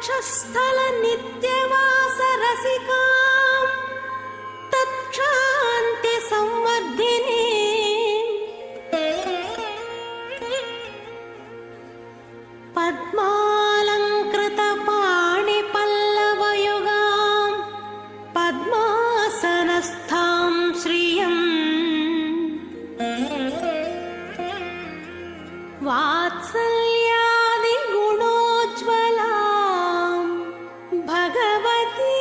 वक्षस्थल नित्यवास रसिकां तत्क्षान्ति संवर्धिनी पद्मालंकृत पाणि पल्लवयुगां पद्मासनस्थां श्रियं वात्सल्यादि गुणोज्ज्वलां भगवती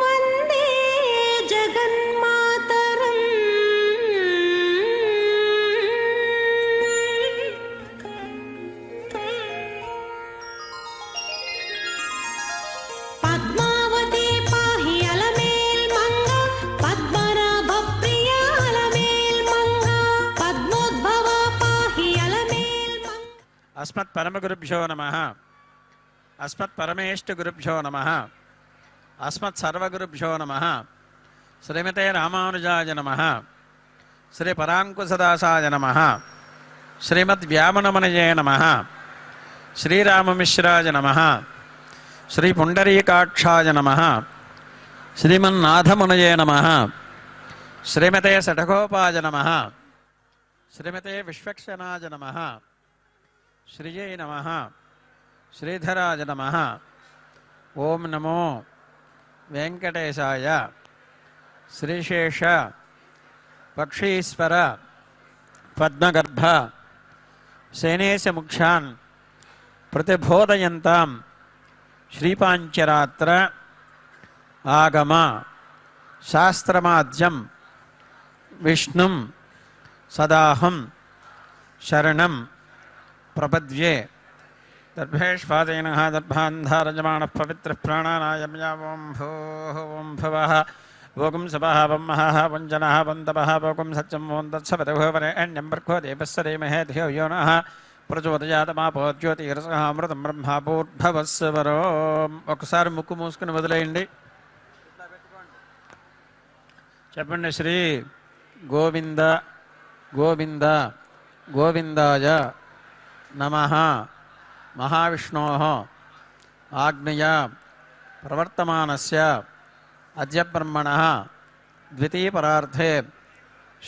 वन्दे जगन्मातरम्। पद्मावती पाहि अलमेल मंगा पद्मनाभ प्रिय अलमेल मंगा पद्मोद्भव पाहि अलमेल मंगा। अस्मत् परमगुरुभ्यो नमः। अस्मत् परमेष्ठ गुरुभ्यो नमः। अस्मत् सर्वगुरुभ्यो नमः। श्रीमते रामानुजाय नमः। श्री परांकुशदासाय नमः। श्रीमद् व्यामनमुनये नमः। श्रीराममिश्राय नमः। श्री पुंडरीकाक्षाय नमः। श्रीमन्नाथमुनये नमः। श्रीमते सठगोपाय नमः। श्रीमते विश्वक्षनाय नमः। श्रीये नमः। श्रीधराय नमः। ओम नमो वेंकटेशाय। श्रीशेष पक्षीश्वर पद्मगर्भ सेनेश मुक्षान् प्रतिबोधयन्तां श्रीपांचरात्र आगम शास्त्रमाद्यं विष्णुं सदाहं शरणं प्रपद्ये। दर्भेष्वादेनः दर्भान्धारजमानः पवित्रः प्राणानायं यावं भूः ॐ भवः भोगुं सभः वह्मः वञ्जनः वन्दपः भोगुं सत्यं वन्दत्सवतभुवरेण्यं भर्गो देवस्य धीमहि धियो यो नः ప్రచోదయాతమాపో జ్యోతిరసమృతం బ్రహ్మభూర్భవస్వరో. ఒకసారి ముక్కు మూసుకుని వదిలేయండి. చెప్పండి. శ్రీ గోవింద గోవింద గోవిందాయ నమః. మహావిష్ణోః ఆజ్ఞయ ప్రవర్తమానస్య అద్య బ్రహ్మణః ద్వితీయపరార్థే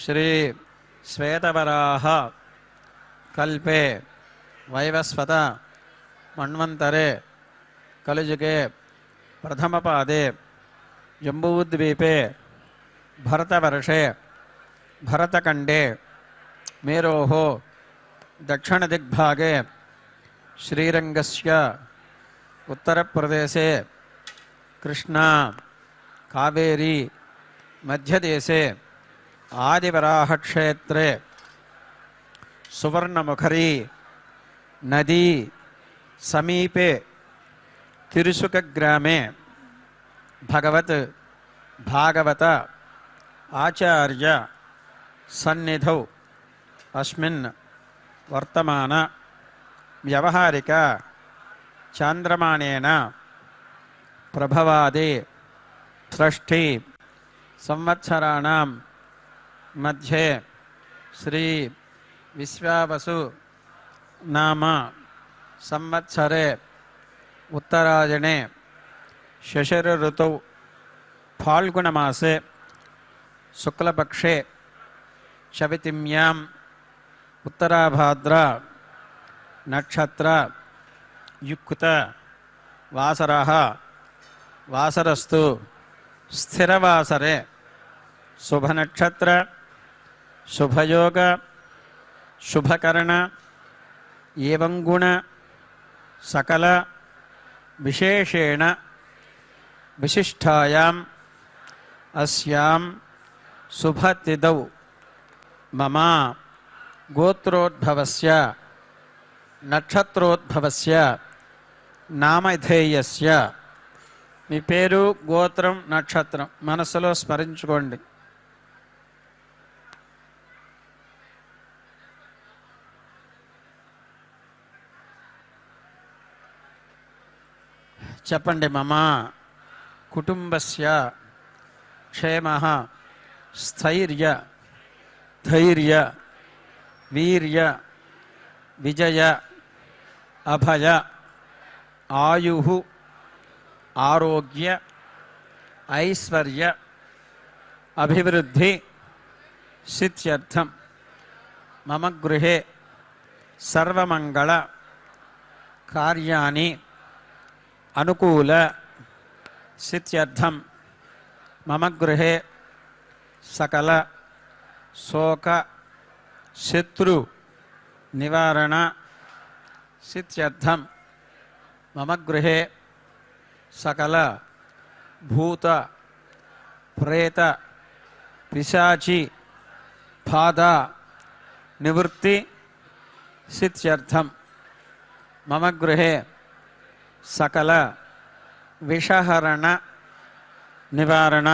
శ్రీ శ్వేతవరాహ कल्पे वैवस्वत मन्वन्तरे कलिजुगे प्रथमपादे जम्बूद्वीपे भरतवर्षे भरतखण्डे मेरोः दक्षिणदिग्भागे श्रीरङ्गस्य उत्तरप्रदेशे कृष्णा कावेरी मध्यदेशे आदिवराहक्षेत्रे सुवर्णमुखरी नदी समीपे तिरुसुकग्रामे भगवत भागवत आचार्य सन्निधौ अस्मिन् वर्तमान व्यवहारिक चान्द्रमानेन प्रभवादि षष्ठी संवत्सराणां मध्ये श्री विश्वावसु नाम संवत्सरे उत्तरायणे शशिर ऋतौ फाल्गुणमासे शुक्लपक्षे चवितिम्याम् उत्तराभाद्र नक्षत्र युक्त वासरः वासरस्तु स्थिरवासरे शुभनक्षत्र शुभयोग शुभकरण एवं गुण सकल विशेषेण विशिष्टायाम् अस्यां शुभतिथौ मम गोत्रोद्भवस्य नक्षत्रोद्भवस्य नामधेयस्य మీ పేరు గోత్రం నక్షత్రం మనసులో స్మరించుకోండి. చెప్పండి. మమ కుటుంబస్య క్షేమః స్థైర్య ధైర్య వీర్య విజయ అభయ आयुः आरोग्य ऐश्वर्य अभिवृद्धि सिद्ध्यर्थं मम गृहे सर्वमंगल कार्याणि अनुकूल सिद्ध्यर्थं मम गृहे सकल शोक शत्रु निवारण सिद्ध्यर्थं मम गृहे सकल भूत प्रेत पिशाची बाधा निवृत्ति सिद्ध्यर्थं मम गृहे सकल विषहरण निवारण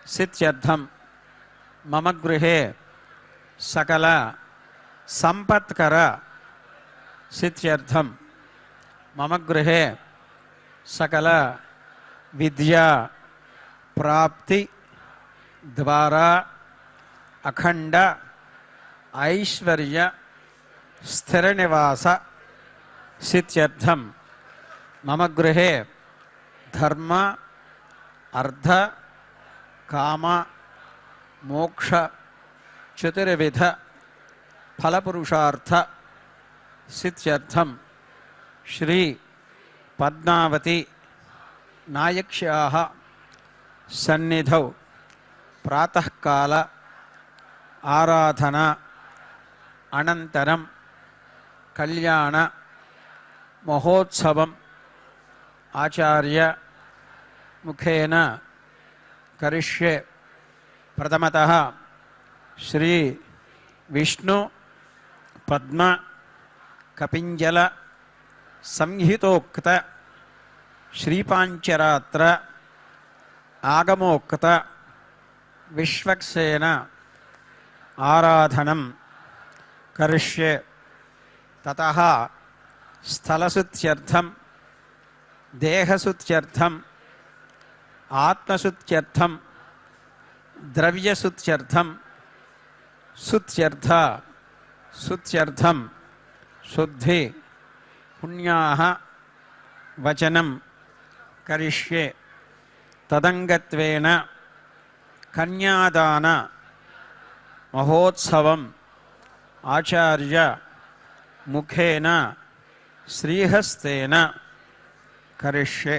सिद्ध्यर्थं मम गृहे सकल संपत्कर सिद्ध्यर्थं मम गृहे सकल विद्या प्राप्ति द्वारा अखंड ऐश्वर्य स्थिर निवास सिद्ध्यर्थं मम गृहे धर्म अर्थ काम मोक्ष चतुर्विध फलपुरुषार्थ सिद्ध्यर्थं श्री पद्मावती नायक्ष्याः सन्निधौ प्रातःकाल आराधना अनन्तरं कल्याण महोत्सवम् आचार्य मुखेन करिष्ये। प्रथमतः श्री विष्णु पद्म कपिंजल संहितोक्त श्रीपांचरात्र आगमोक्त विश्वक्सेन आराधनं करिष्ये। ततः स्थलशुद्ध्यर्थं देहशुद्ध्यर्थं आत्मशुद्ध्यर्थं द्रव्यशुद्ध्यर्थं शुद्ध्यर्थं शुद्धि पुण्याः वचनं करिष्ये। तदंगत्वेन कन्यादान महोत्सवम् आचार्य मुखेन श्रीहस्तेन करिष्ये।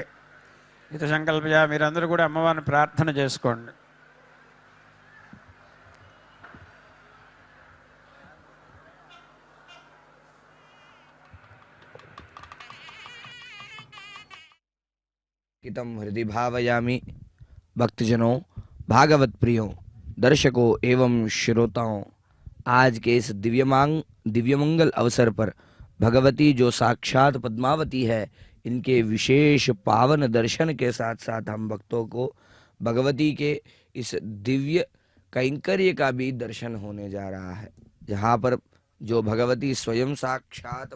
ఇది సంకల్పయ మీరందరూ కూడా అమ్మవారిని ప్రార్థన చేసుకోండి. कितम हृदय भावयामी। भक्तजनों, भागवत प्रियों, दर्शकों एवं श्रोताओं, आज के इस दिव्यमंगल अवसर पर भगवती जो साक्षात पद्मावती है, इनके विशेष पावन दर्शन के साथ साथ हम भक्तों को भगवती के इस दिव्य कैंकर्य का भी दर्शन होने जा रहा है, जहाँ पर जो भगवती स्वयं साक्षात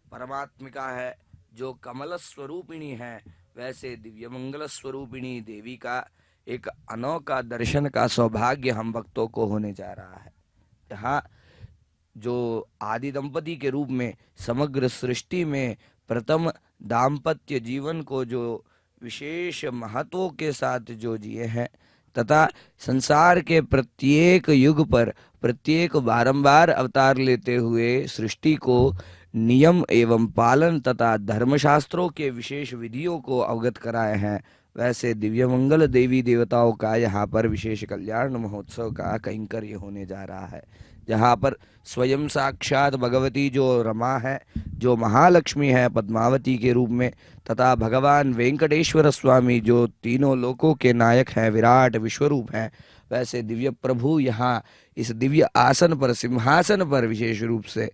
परमात्मिका है, जो कमल स्वरूपिणी है, वैसे दिव्य मंगल स्वरूपिणी देवी का एक अनोखा दर्शन का सौभाग्य हम भक्तों को होने जा रहा है। यहाँ जो आदि दंपति के रूप में समग्र सृष्टि में प्रथम दाम्पत्य जीवन को जो विशेष महत्व के साथ जो जिए हैं, तथा संसार के प्रत्येक युग पर प्रत्येक बारंबार अवतार लेते हुए सृष्टि को नियम एवं पालन तथा धर्मशास्त्रों के विशेष विधियों को अवगत कराए हैं, वैसे दिव्यमंगल देवी देवताओं का यहाँ पर विशेष कल्याण महोत्सव का कैंकर्य होने जा रहा है, जहाँ पर स्वयं साक्षात भगवती जो रमा है, जो महालक्ष्मी है पद्मावती के रूप में, तथा भगवान वेंकटेश्वर स्वामी जो तीनों लोकों के नायक हैं, विराट विश्वरूप हैं, वैसे दिव्य प्रभु यहाँ इस दिव्य आसन पर, सिंहासन पर विशेष रूप से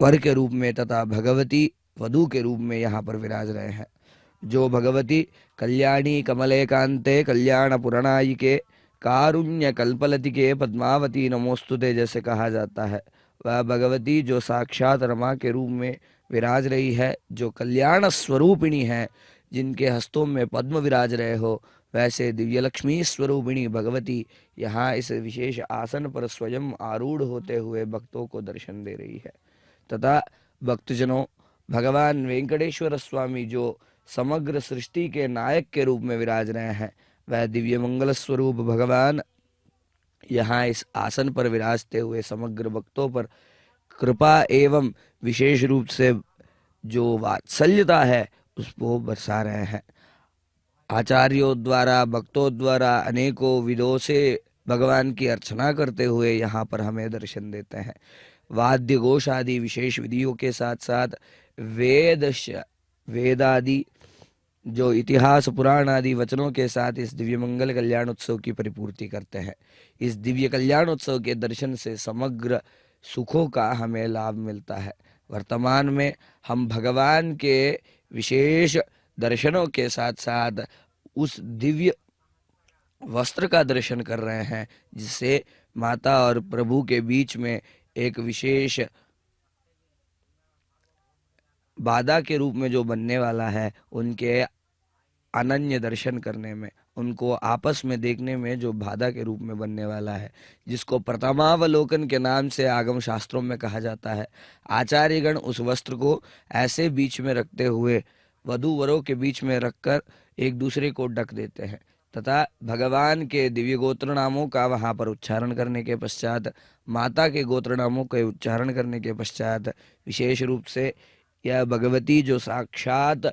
वर के रूप में तथा भगवती वधू के रूप में यहाँ पर विराज रहे हैं। जो भगवती कल्याणी कमलेकांते कल्याण पुरणायिके कारुण्य कल्पलतिके पद्मावती नमोस्तुते जैसे कहा जाता है, वह भगवती जो साक्षात रमा के रूप में विराज रही है, जो कल्याण स्वरूपिणी है, जिनके हस्तों में पद्म विराज रहे हो, वैसे दिव्य लक्ष्मी स्वरूपिणी भगवती यहाँ इस विशेष आसन पर स्वयं आरूढ़ होते हुए भक्तों को दर्शन दे रही है। तथा भक्तजनों, भगवान वेंकटेश्वर स्वामी जो समग्र सृष्टि के नायक के रूप में विराज रहे हैं, वह दिव्य मंगल स्वरूप भगवान यहाँ इस आसन पर विराजते हुए समग्र भक्तों पर कृपा एवं विशेष रूप से जो वात्सल्यता है उसको बरसा रहे हैं। आचार्यों द्वारा, भक्तों द्वारा अनेकों विधों से भगवान की अर्चना करते हुए यहाँ पर हमें दर्शन देते हैं। वाद्य घोष आदि विशेष विधियों के साथ साथ वेदादि जो इतिहास पुराण आदि वचनों के साथ इस दिव्य मंगल कल्याण उत्सव की परिपूर्ति करते हैं। इस दिव्य कल्याण उत्सव के दर्शन से समग्र सुखों का हमें लाभ मिलता है। वर्तमान में हम भगवान के विशेष दर्शनों के साथ साथ उस दिव्य वस्त्र का दर्शन कर रहे हैं, जिससे माता और प्रभु के बीच में एक विशेष बाधा के रूप में जो बनने वाला है, उनके अनन्य दर्शन करने में, उनको आपस में देखने में जो बाधा के रूप में बनने वाला है, जिसको प्रथमावलोकन के नाम से आगम शास्त्रों में कहा जाता है। आचार्यगण उस वस्त्र को ऐसे बीच में रखते हुए वधू वरों के बीच में रखकर एक दूसरे को ढक देते हैं तथा भगवान के दिव्य गोत्र नामों का वहां पर उच्चारण करने के पश्चात, माता के गोत्र नामों के उच्चारण करने के पश्चात विशेष रूप से यह भगवती जो साक्षात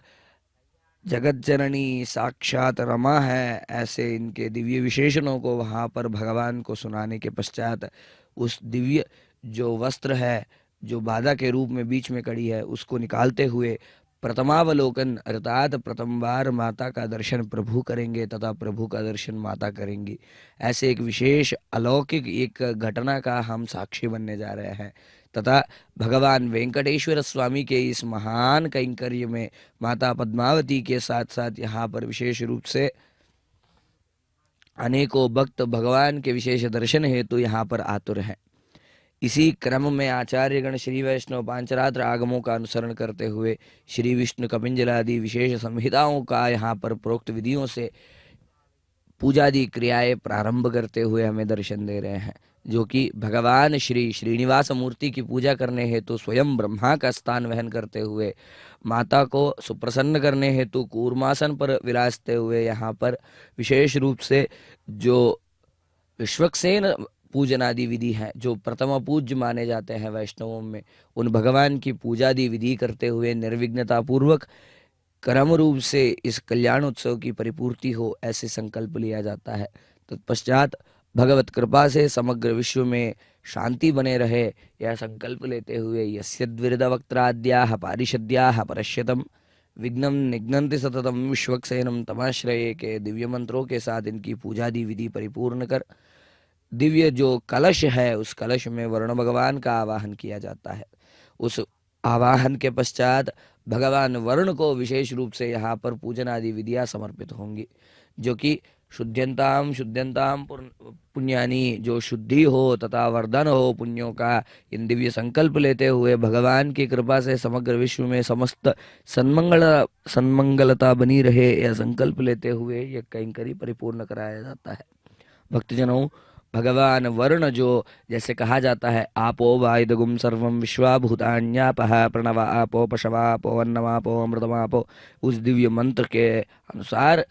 जगत जननी, साक्षात रमा है, ऐसे इनके दिव्य विशेषणों को वहां पर भगवान को सुनाने के पश्चात उस दिव्य जो वस्त्र है, जो बाधा के रूप में बीच में कड़ी है, उसको निकालते हुए प्रथमावलोकन अर्थात प्रथम बार माता का दर्शन प्रभु करेंगे तथा प्रभु का दर्शन माता करेंगी। ऐसे एक विशेष अलौकिक एक घटना का हम साक्षी बनने जा रहे हैं तथा भगवान वेंकटेश्वर स्वामी के इस महान कैंकर्य में माता पद्मावती के साथ साथ यहाँ पर विशेष रूप से अनेकों भक्त भगवान के विशेष दर्शन हेतु यहाँ पर आतुर हैं। इसी क्रम में आचार्यगण श्री वैष्णव पांचरात्र आगमों का अनुसरण करते हुए श्री विष्णु कपिंजल आदि विशेष संहिताओं का यहाँ पर प्रोक्त विधियों से पूजादि क्रियाएं प्रारंभ करते हुए हमें दर्शन दे रहे हैं, जो कि भगवान श्री श्रीनिवास मूर्ति की पूजा करने हेतु स्वयं ब्रह्मा का स्थान वहन करते हुए माता को सुप्रसन्न करने हेतु कूर्मासन पर विराजते हुए यहाँ पर विशेष रूप से जो विश्वक्सेन पूजन आदि विधि है, जो प्रथम पूज्य माने जाते हैं वैष्णवों में, उन भगवान की पूजादि विधि करते हुए निर्विघ्नता पूर्वक क्रम रूप से इस कल्याण उत्सव की परिपूर्ति हो, ऐसे संकल्प लिया जाता है। तत्पश्चात भगवत कृपा से समग्र विश्व में शांति बने रहे, यह संकल्प लेते हुए यस्यद्विरद वक्त्राद्याः पारिषद्याः परश्यतम विघ्नं निघ्नन्ति सततम विश्वक्सेनम तमाश्रये के दिव्य मंत्रों के साथ इनकी पूजादि विधि परिपूर्ण कर दिव्य जो कलश है, उस कलश में वरुण भगवान का आवाहन किया जाता है। उस आवाहन के पश्चात भगवान वरुण को विशेष रूप से यहाँ पर पूजन आदि विधियाँ समर्पित होंगी, जो कि शुद्ध्यंताम शुद्ध्यंताम पुण्यानी, जो शुद्धि हो तथा वर्धन हो पुण्यों का, इन दिव्य संकल्प लेते हुए भगवान की कृपा से समग्र विश्व में समस्त सन्मंगलता बनी रहे, यह संकल्प लेते हुए यह कैंकरी परिपूर्ण कराया जाता है। भक्तजनों, भगवान वरुण जो जैसे कहा जाता है आपो वायुदगुम सर्वम विश्वाभूतान्यापः प्रणव आपो पशवापो अन्नमापो अमृतमापो, उस दिव्य मंत्र के अनुसार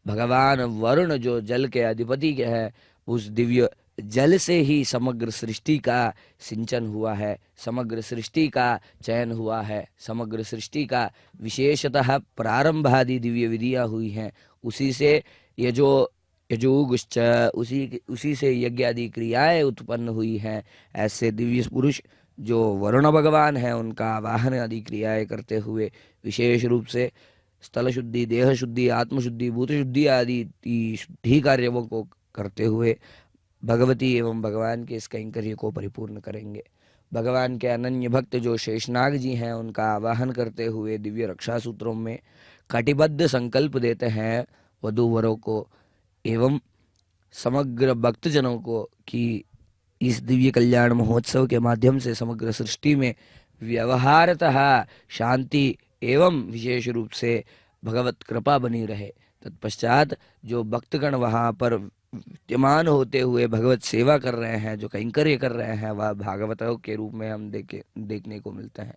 भगवान वरुण जो जल के अधिपति के है, उस दिव्य जल से ही समग्र सृष्टि का सिंचन हुआ है, समग्र सृष्टि का चयन हुआ है, समग्र सृष्टि का विशेषतः प्रारंभ आदि दिव्य विधियाँ हुई हैं। उसी से ये जो यजुगुश्च, उसी से यज्ञ आदि क्रियाएं उत्पन्न हुई हैं। ऐसे दिव्य पुरुष जो वरुण भगवान हैं, उनका आवाहन आदि क्रियाएं करते हुए विशेष रूप से स्थल शुद्धि, देह शुद्धि, आत्मशुद्धि, भूत शुद्धि आदि शुद्धि कार्यों को करते हुए भगवती एवं भगवान के इस कैंकर्य को परिपूर्ण करेंगे। भगवान के अनन्य भक्त जो शेषनाग जी हैं, उनका आवाहन करते हुए दिव्य रक्षा सूत्रों में कटिबद्ध संकल्प देते हैं वधू वरों को एवं समग्र भक्तजनों को कि इस दिव्य कल्याण महोत्सव के माध्यम से समग्र सृष्टि में व्यवहारतः शांति एवं विशेष रूप से भगवत कृपा बनी रहे। तत्पश्चात जो भक्तगण वहाँ पर विद्यमान होते हुए भगवत सेवा कर रहे हैं, जो कैंकर्य कर रहे हैं, वह भागवतों के रूप में हम देखने को मिलते हैं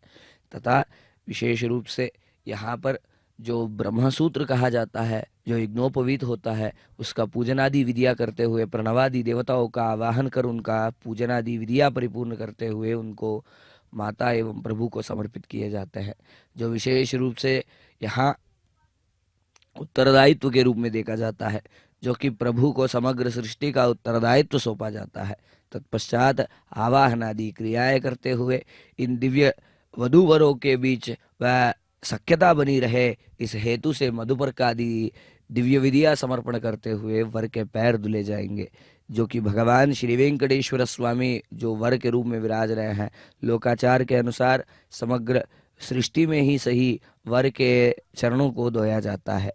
तथा विशेष रूप से यहाँ पर जो ब्रह्मसूत्र कहा जाता है, जो यज्ञोपवीत होता है, उसका पूजनादि विधियां करते हुए, प्रणवादि देवताओं का आवाहन कर उनका पूजनादि विधियां परिपूर्ण करते हुए उनको माता एवं प्रभु को समर्पित किए जाते हैं, जो विशेष रूप से यहाँ उत्तरदायित्व के रूप में देखा जाता है, जो कि प्रभु को समग्र सृष्टि का उत्तरदायित्व सौंपा जाता है। तत्पश्चात आवाहन आदि क्रियाएं करते हुए इन दिव्य वधूवरों के बीच वह सख्यता बनी रहे, इस हेतु से मधुपर्क आदि दिव्य विधियां समर्पण करते हुए वर के पैर धुले जाएंगे, जो कि भगवान श्री वेंकटेश्वर स्वामी जो वर के रूप में विराज रहे हैं, लोकाचार के अनुसार समग्र सृष्टि में ही सही वर के चरणों को धोया जाता है।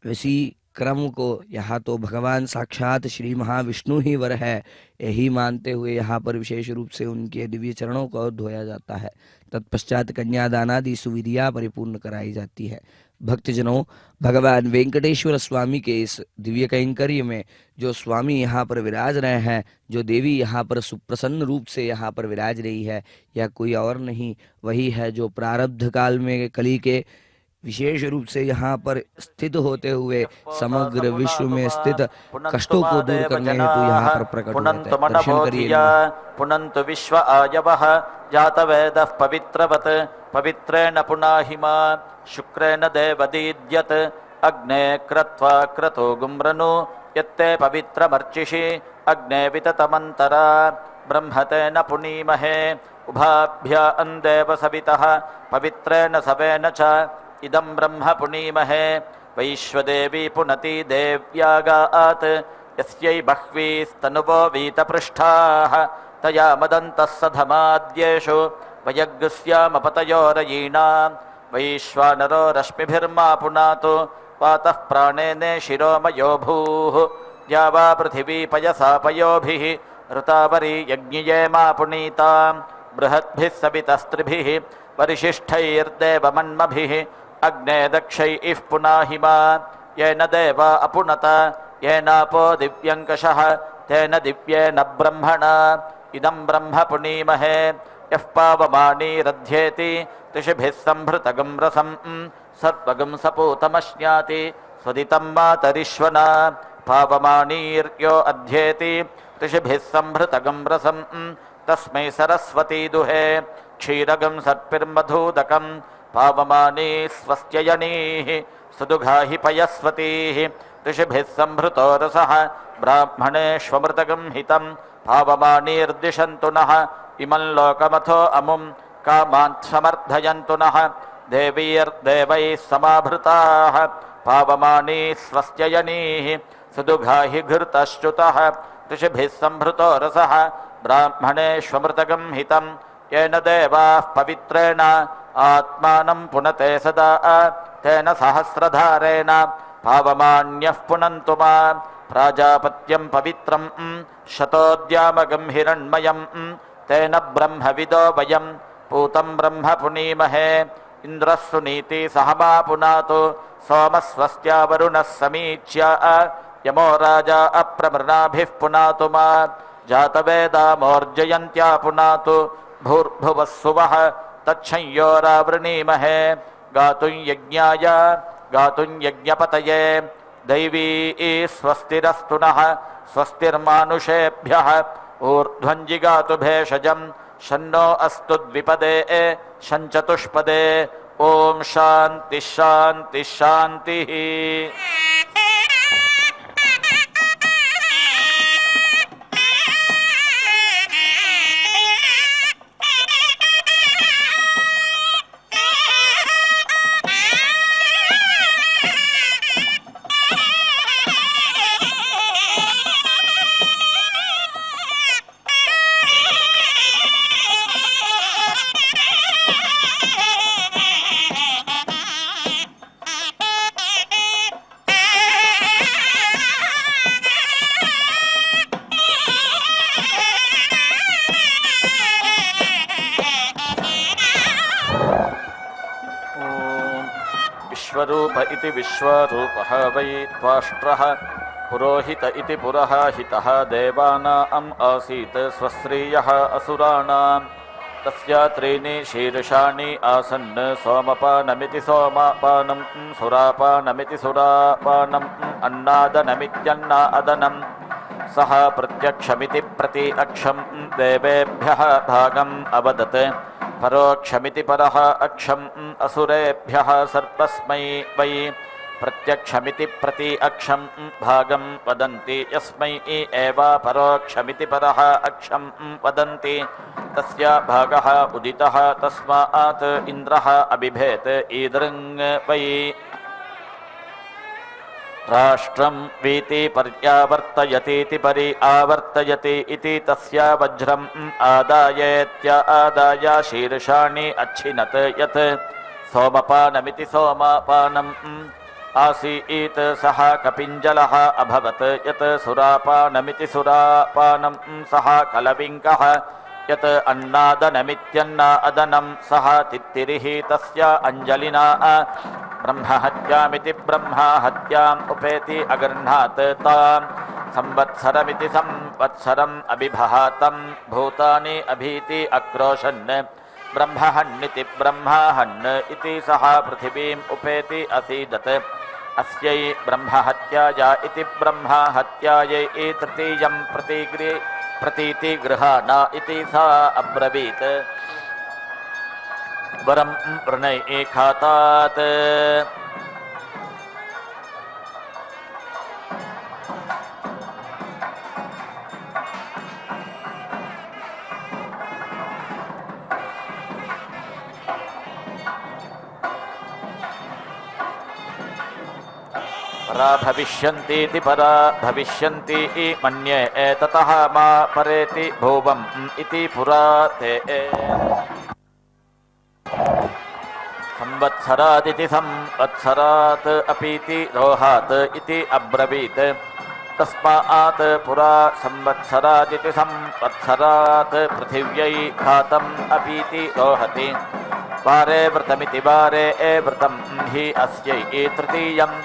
इसी क्रम को यहाँ तो भगवान साक्षात श्री महाविष्णु ही वर है, यही मानते हुए यहाँ पर विशेष रूप से उनके दिव्य चरणों को धोया जाता है। तत्पश्चात कन्यादानादि सुविधियां परिपूर्ण कराई जाती है। भक्तजनों, भगवान वेंकटेश्वर स्वामी के इस दिव्य कैंकर्य में जो स्वामी यहाँ पर विराज रहे हैं, जो देवी यहाँ पर सुप्रसन्न रूप से यहाँ पर विराज रही है, यह कोई और नहीं वही है जो प्रारब्ध काल में कली के विशेष रूप से यहाँ पर स्थित होते हुए समग्र विश्व में स्थित कष्टों को दूर करने हेतु यहाँ पर प्रकट हुए थे। दर्शन करिए। पुनन्तु विश्व आयवः जातवेदः पवित्रवत् पवित्रेण पुनाहिमा शुक्रेण देवदीद्यत् अग्ने क्रत्वा क्रतो गुम्रनु यत्ते पवित्रमर्चिषि अग्ने विततमन्तरा ब्रह्मतेन पुनीमहे उभाभ्या अन्देव सवितः पवित्रेण सवेन च इदं ब्रह्म पुनीमहे वैश्वदेवी पुनति देव्यागात् यस्यै बह्वीस्तनुवो वीतपृष्ठाः तया मदन्तः सधमाद्येषु वयग्स्यामपतयोरयीणां वैश्वानरो रश्मिभिर्मा पुनातु वातः प्राणेने शिरोमयो भूः या वा पृथिवी पयसा पयोभिः ऋतावरी यज्ञिये मा पुनीतां बृहद्भिः सवितस्त्रिभिः वरिशिष्ठैर्देवमन्मभिः अग्ने दक्षैः पुनाहिमा येन देवा अपुनत येनापो दिव्यङ्कषः तेन दिव्येन ब्रह्मणा इदं ब्रह्म पुनीमहे यः पावमानीरध्येति त्रिषिभिः संभृतगं रसं सर्वगं सपूतमश्नाति स्वदितं मातरिश्वना पावमानीर्यो अध्येति त्रिषिभिः संभृतगं रसं तस्मै सरस्वती दुहे क्षीरगं सर्पिर्मधूदकं पावमानी स्वस्त्ययनीः सुदुघाहि पयस्वतीः ऋषिभिः संभृतो रसः ब्राह्मणेष्वमृतगं हितं पावमानीर्दिशन्तु नः इमं लोकमथो अमुं कामान् समर्थयन्तु नः देवीर्देवैः समाभृताः पावमानी स्वस्त्ययनीः सुदुघाहि घृतश्च्युतः ऋषिभिः संभृतो रसः ब्राह्मणेष्वमृतगं हितं येन देवाः पवित्रेण आत्मानं पुनते सदा तेन सहस्रधारेण पावमान्यः पुनन्तु मां प्राजापत्यं पवित्रं शतोद्यामगं हिरण्मयं तेन ब्रह्मविदो वयं पूतं ब्रह्म पुनीमहे इन्द्रः सुनीति सहमा पुनातु सोमस्वस्त्या वरुणः समीच्य यमो राजा अप्रमृणाभिः पुनातु मा जातवेदामोर्जयन्त्या पुनातु भूर्भुवः सुवः तच्छंयोरावृणीमहे गातुं यज्ञाय गातुं यज्ञपतये दैवी स्वस्तिरस्तु नः स्वस्तिर्मानुषेभ्यः ऊर्ध्वञ्जिगातु भेषजं शन्नो अस्तु द्विपदे शञ्चतुष्पदे ॐ शान्तिः शान्तिः शान्तिः। विश्वरूप इति विश्वरूपः वै त्वाष्ट्रः पुरोहित इति पुरहाहितः देवानाम् आसीत् स्वश्रियः असुराणां तस्य त्रीणि शीर्षाणि आसन् सोमपानमिति सोमपानं सुरापानमिति सुरापानम् अन्नादनमित्यन्नादनं सः प्रत्यक्षमिति प्रति अक्षं देवेभ्यः भागम् अवदत् परोक्षमिति परः अक्षम् असुरेभ्यः सर्वस्मै वै प्रत्यक्षमिति प्रति अक्षं भागं वदन्ति यस्मै एव परोक्षमिति परः अक्षं वदन्ति तस्य भागः उदितः तस्मात् इन्द्रः अबिभेत् ईदृङ् वै राष्ट्रं वीति पर्यावर्तयतीति परि आवर्तयति इति तस्य वज्रम् आदायेत्य आदाय शीर्षाणि अच्छिनत् यत् सोमपानमिति सोमपानम् आसीत् सः कपिञ्जलः अभवत् यत् सुरापानमिति सुरापानं सः कलविङ्कः यत् अन्नादनमित्यन्नादनं सः तित्तिरिः तस्य अञ्जलिना ब्रह्महत्यामिति ब्रह्महत्याम् उपेति अगृह्णात् तां संवत्सरमिति संवत्सरम् अबिभहातं भूतानि अभीति अक्रोशन् ब्रह्महन्निति ब्रह्महन् इति सः पृथिवीम् उपेति असीदत् अस्यै ब्रह्महत्याया इति ब्रह्महत्यायै तृतीयं प्रतीति गृहाण इति सा अब्रवीत् वरं प्रणयेखातात् परा भविष्यन्तीति परा भविष्यन्ति मन्ये ततः मा परेति भुवम् इति पुरा ते संवत्सरादिति संवत्सरात् अपीति रोहात् इति अब्रवीत् तस्मात् पुरा संवत्सरादिति संवत्सरात् पृथिव्यै घातम् अपीति रोहति वारे व्रतमिति वारे व्रतं हि अस्यै तृतीयम्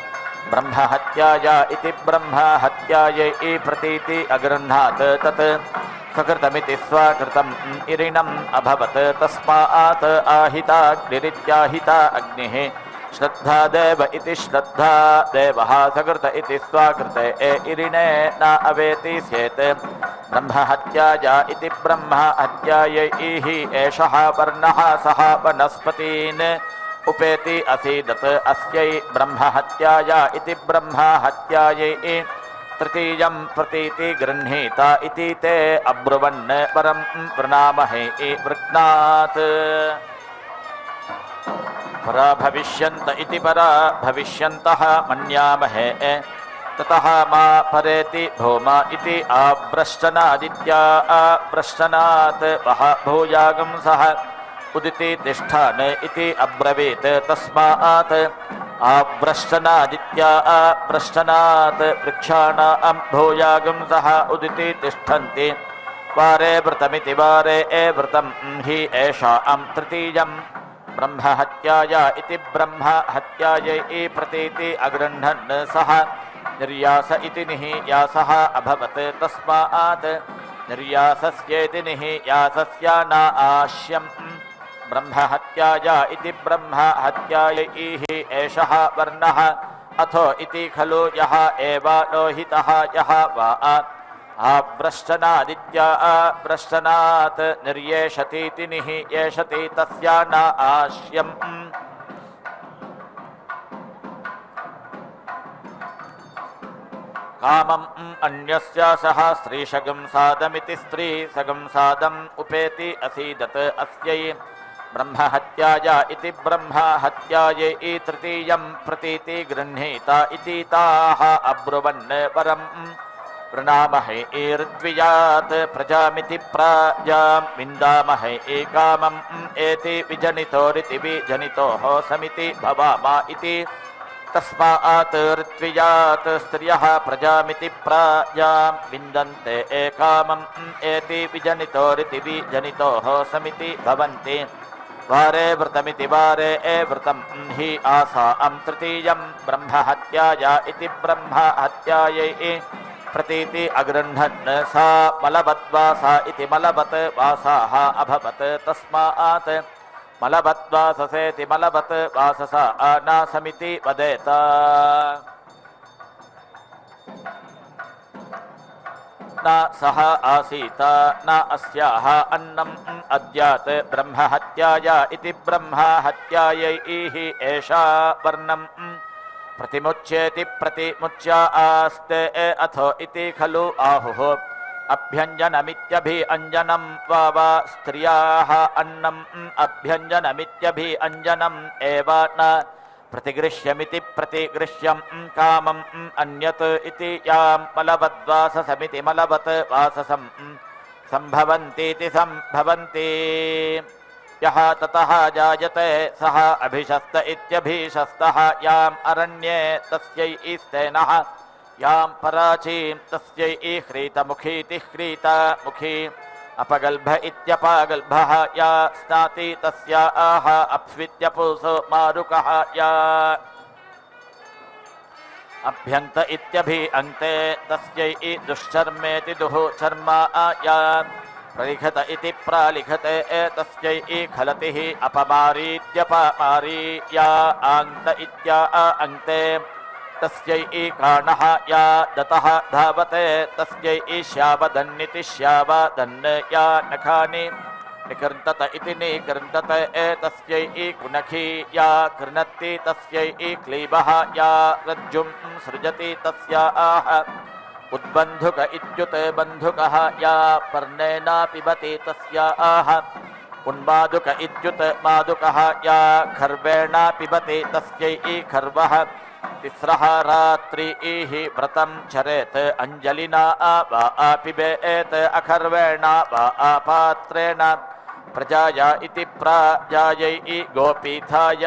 ब्रह्महत्याया इति ब्रह्महत्यायै प्रतीति अगृह्णात् तत् सकृतमिति स्वाकृतम् इरिणम् अभवत् तस्मात् आहिताग्निरित्याहिता अग्निः श्रद्धा देव इति श्रद्धा देवः सकृत इति स्वाकृते इरिणे न अवेति स्येत् ब्रह्महत्याया इति ब्रह्महत्यायै एषः वर्णः सः वनस्पतीन् उपेति असीदत् अस्यै ब्रह्महत्याया इति ब्रह्महत्यायै तृतीयं प्रतीति गृह्णीता इति ते अब्रुवन् परं वृणामहे वृक्नात् परा भविष्यन्त इति परा भविष्यन्तः मन्यामहे ततः मा परेति भूमा इति आव्रश्चनादित्या आव्रश्चनात् वः भूयागं सः उदिति तिष्ठान इति अब्रवीत् तस्मात् आव्रश्चनादित्या आव्रश्चनात् वृक्षाणां भूयागं सः उदिति तिष्ठन्ति वारे व्रतमिति वारे व्रतं हि एषां तृतीयं ब्रह्महत्याया इति ब्रह्महत्यायै प्रतीति अगृह्णन् सः निर्यास इति निःयासः अभवत् तस्मात् निर्यासस्येति निःयासस्य न आश्यम् ब्रह्महत्याया इति ब्रह्महत्यायै एषः वर्णः अथो इति खलु यः एव लोहितः यः वा आव्रश्चनादित्या आव्रश्चनात् निर्येषतीति निःयेषति तस्य न आश्यम् कामम् अन्यस्य सह स्त्रीशगं सादमिति स्त्री सगं सादम् उपेति असीदत् अस्यै ब्रह्महत्याया इति ब्रह्महत्यायै तृतीयं प्रतीति गृह्णीता इति ताः अब्रुवन् परं वृणामहे ऋत्विजात् प्रजामिति प्राजां विन्दामहे कामम् एति विजनितोरिति विजनितोः समिति भवामा इति तस्मात् ऋत्विजात् स्त्रियः प्रजामिति प्राजां विन्दन्ते कामम् एति विजनितोरिति विजनितोः समिति भवन्ति वारे व्रतमिति वारे व्रतं हि आसां तृतीयं ब्रह्महत्याया इति ब्रह्महत्यायै प्रतीति अगृह्णन् सा मलबद्वासा इति मलबत् वासाः अभवत् तस्मात् मलबद्वाससेति मलबत् वाससा नासमिति वदेत। न सः आसीत न अस्याः अन्नम् अद्यात् ब्रह्महत्याया इति ब्रह्महत्यायै एषा वर्णम् प्रतिमुच्येति प्रतिमुच्या आस्ते अथो इति खलु आहुः अभ्यञ्जनमित्यभिअञ्जनं वा स्त्रियाः अन्नम् अभ्यञ्जनमित्यभिअञ्जनम् एव न प्रतिगृह्यमिति प्रतिगृह्यं कामम् अन्यत् इति यां मलवद्वाससमिति मलवत् वाससं सम्भवन्तीति सम्भवन्ति। यः ततः जायते सः अभिशस्त इत्यभिशस्तः याम् अरण्ये तस्यै स्तेनः यां पराचीं तस्यै ह्रीतमुखीति ह्रीतमुखी अपगल्भ इत्यपगल्भः या स्नाति तस्या आह अप्स्वित्यपुसो मारुकः या अभ्यन्त इत्यभिअन्ते तस्यै दुश्चर्मेति दुः चर्मा या प्रलिखत इति प्रालिखते तस्यै खलतिः अपमारीत्यपमारी या आन्त इत्या अन्ते तस्यै काणः या दतः धावते तस्यै श्यावदन्निति श्यावदन् या नखानि निकृन्तत इति निकृन्तत तस्यै कुनखी या कृणत्ति तस्यै क्लीबः या रज्जुं सृजति तस्या आह उद्बन्धुक इत्युत बन्धुकः या पर्णेन पिबति तस्या आह उन्मादुक इत्युत मादुकः या खर्वेण पिबति तस्यै खर्वः तिस्रः रात्रिः व्रतं चरेत् अञ्जलिना वा पिबेत् अखर्वेण वा पात्रेण प्रजाया इति प्राजायै गोपीथाय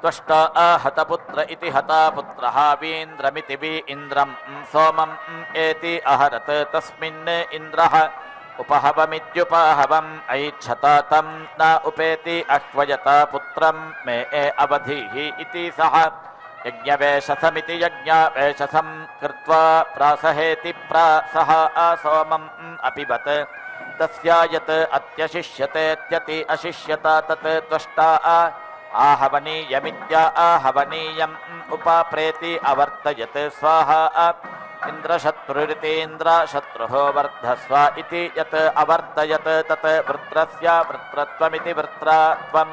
त्वष्टा हतपुत्र इति हतापुत्रः वीन्द्रमिति वि इन्द्रं सोमम् एति अहरत् तस्मिन् इन्द्रः उपहवमित्युपहवम् ऐच्छता तं न उपेति अह्वयता पुत्रं मे अवधिः इति सः यज्ञवेशसमिति यज्ञवेशसं कृत्वा प्रासहेति प्रासः सोमम् अपिबत् तस्या यत् अत्यशिष्यतेत्यति अशिष्यता तत् त्वष्टा आहवनीयमित्या आहवनीयम् उपाप्रेति अवर्तयत् स्वाहा इन्द्रशत्रुरितीन्द्रशत्रुः वर्धस्व इति यत् अवर्तयत् तत् वृत्रस्य वृत्रत्वमिति वृत्रत्वं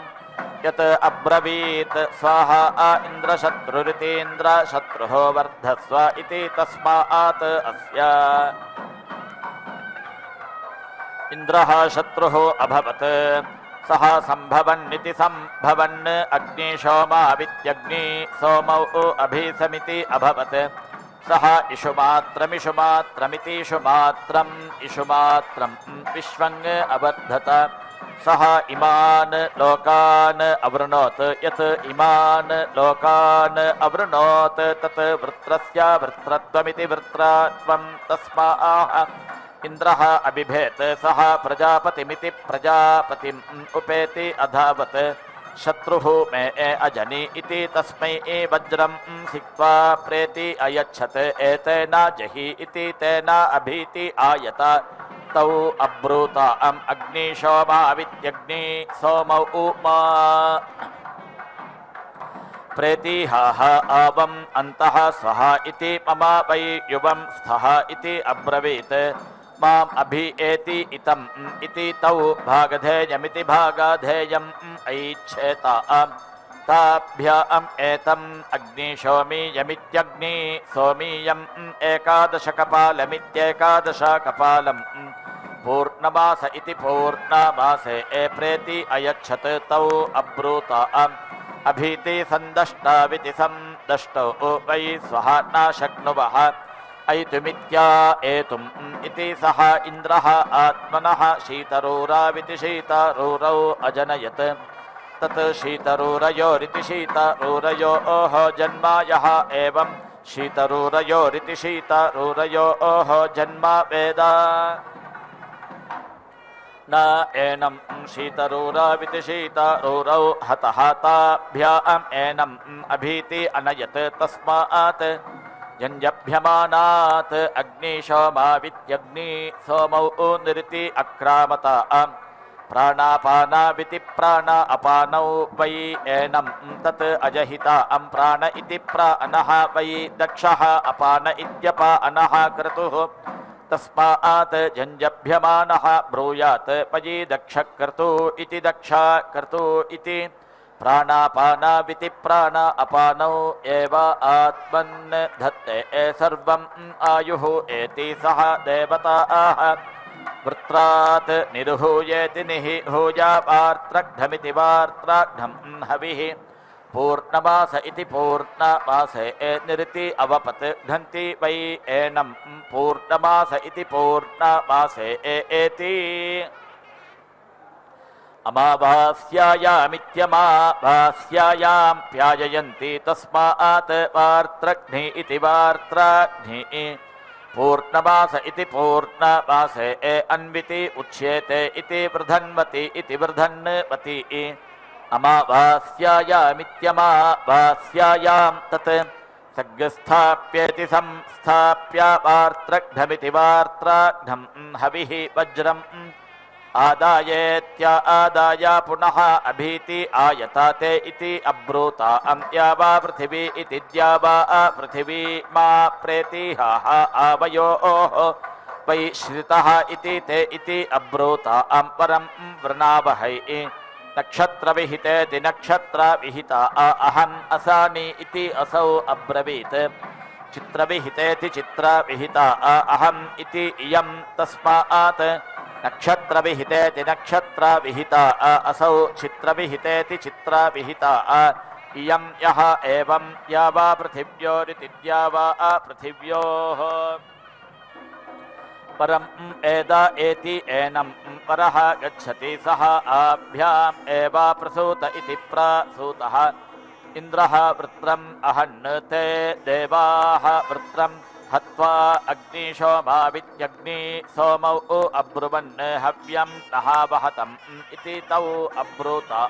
यत् अब्रवीत् स्वाहा इन्द्रशत्रुरितीन्द्रशत्रुः वर्धस्व इति तस्मात् अस्य इन्द्रः शत्रुः अभवत् सः सम्भवन्निति सम्भवन् अग्निशोमावित्यग्नि सोमौ अभिसमिति अभवत् सः इषुमात्रमिषुमात्रमिति इषुमात्रम् विश्वं अवर्धत सः इमान् लोकान् अवृणोत् यत् इमान् लोकान् अवृणोत् तत् वृत्रस्य वृत्रत्वमिति वृत्रत्वं तस्माः इन्द्रः अबिभेत् सः प्रजापतिमिति प्रजापतिम् उपेति अधावत् शत्रुः मे अजनि इति तस्मै वज्रं सिक्त्वा प्रेति अयच्छत् एतेन जहि इति तेन अभीति आयत तौ अब्रूता अग्निशोमावित्यग्नि सोमौ उमा प्रेतिहाः आवम् अन्तः स्वः इति मम वै युवं स्थः इति अब्रवीत् माम् अभि एति इतम् इति तौ भागधेयमिति भागाधेयम् ऐच्छेता ताभ्याम् एतम् अग्निशोमीयमित्यग्नि सोमीयम् एकादशकपालमित्येकादशकपालम् पूर्णमास इति पूर्णमासे प्रेति अयच्छत् तौ अब्रूता अभीति सन्दष्टाविति सन्दष्टौ वै स्वः न शक्नुवः ऐतुमित्या एतुम् इति सः इन्द्रः आत्मनः शीतरूराविति शीतरूरौ अजनयत् तत् शीतरूरयोरिति शीतरूरयोः जन्म यः एवं शीतरूरयोरिति शीतरूरयोः जन्म वेद न एनं शीतरूराविति शीतरूरौ हतः ताभ्याम् एनम् अभीति अनयत् तस्मात् जञ्जभ्यमानात् अग्निशोमावित्यग्नि सोमौ निरति अक्रामता प्राणापानाविति प्राण अपानौ वै एनं तत् अजहिता प्राण इति प्राणः वै दक्षः अपान इत्यपानः क्रतुः तस्मात् जञ्जभ्यमानः ब्रूयात् वै दक्षक्रतु इति दक्षा क्रतु इति प्राणापानाविति प्राण अपानौ एव आत्मन् धत्ते सर्वम् आयुः एति सह देवताः वृत्रात् निरुहूयेति निहूयावार्त्रघ्नमिति वार्त्राघ्नं हविः पूर्णमास इति पूर्णमासे निरति अवपत् घन्ति वै एनं पूर्णमास इति पूर्णमासे एति अमावास्यायामित्यमावास्यायां प्याययन्ति तस्मात् वार्त्रघ्नि इति वार्त्राघ्नि पूर्णमास इति पूर्णमासे अन्विति उच्येते इति वृधन्वति इति वृधन्वति अमावास्यायामित्यमावास्यायां तत् सग्स्थाप्येति संस्थाप्य वार्त्रघ्नमिति वार्त्राघ्नं हविः वज्रम् आदायेत्य आदाय पुनः अभीति आयताते इति अब्रूता द्यावा पृथिवी इति द्यावा पृथिवी मा प्रेतिहाः आवयोः वै श्रितः इति ते इति अब्रूता परं वृणावहै नक्षत्रविहितेति नक्षत्रविहिता अहम् असानि इति असौ अब्रवीत् चित्रविहितेति चित्रविहिता अहम् इति इयं तस्मात् नक्षत्रविहितेति नक्षत्रविहिता असौ चित्रविहितेति चित्रविहिता इयं यः एवं द्यावा पृथिव्योरिति द्यावा पृथिव्योः परम् एद एति एनं परः गच्छति सः आभ्याम् एव प्रसूत इति प्रसूतः इन्द्रः वृत्रम् अहन् ते देवाः वृत्रम् हत्वा अग्निशोमावित्यग्नि सोमौ अब्रुवन् हव्यं नः वहतम् इति तौ अब्रूता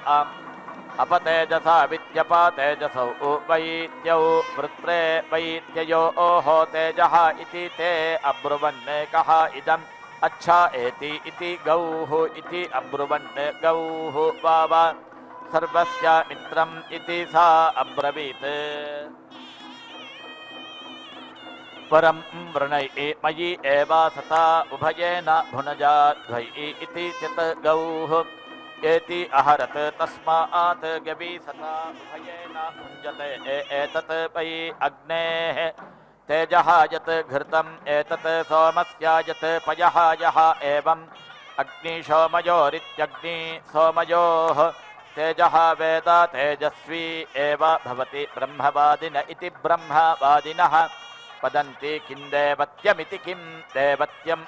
अपतेजसा विद्यपातेजसौ वैत्यौ वृत्रे वैत्ययोः तेजः इति ते अब्रुवन् कः इदम् अच्छा एति इति गौः इति अब्रुवन् गौः वाव सर्वस्य मित्रम् इति सा अब्रवीत् परं वृणै मयि एव सता उभयेन भुनजाध्वै इति चित् गौः एति अहरत् तस्मात् गवी सता उभयेन भुञ्जते एतत् वै अग्नेः तेजः यत् घृतम् एतत् सोमस्य यत् पयः यः एवम् अग्निशोमयोरित्यग्नि सोमयोः तेजः वेद तेजस्वी एव भवति ब्रह्मवादिन इति ब्रह्मवादिनः वदन्ति किं देवत्यमिति किं देवत्यम्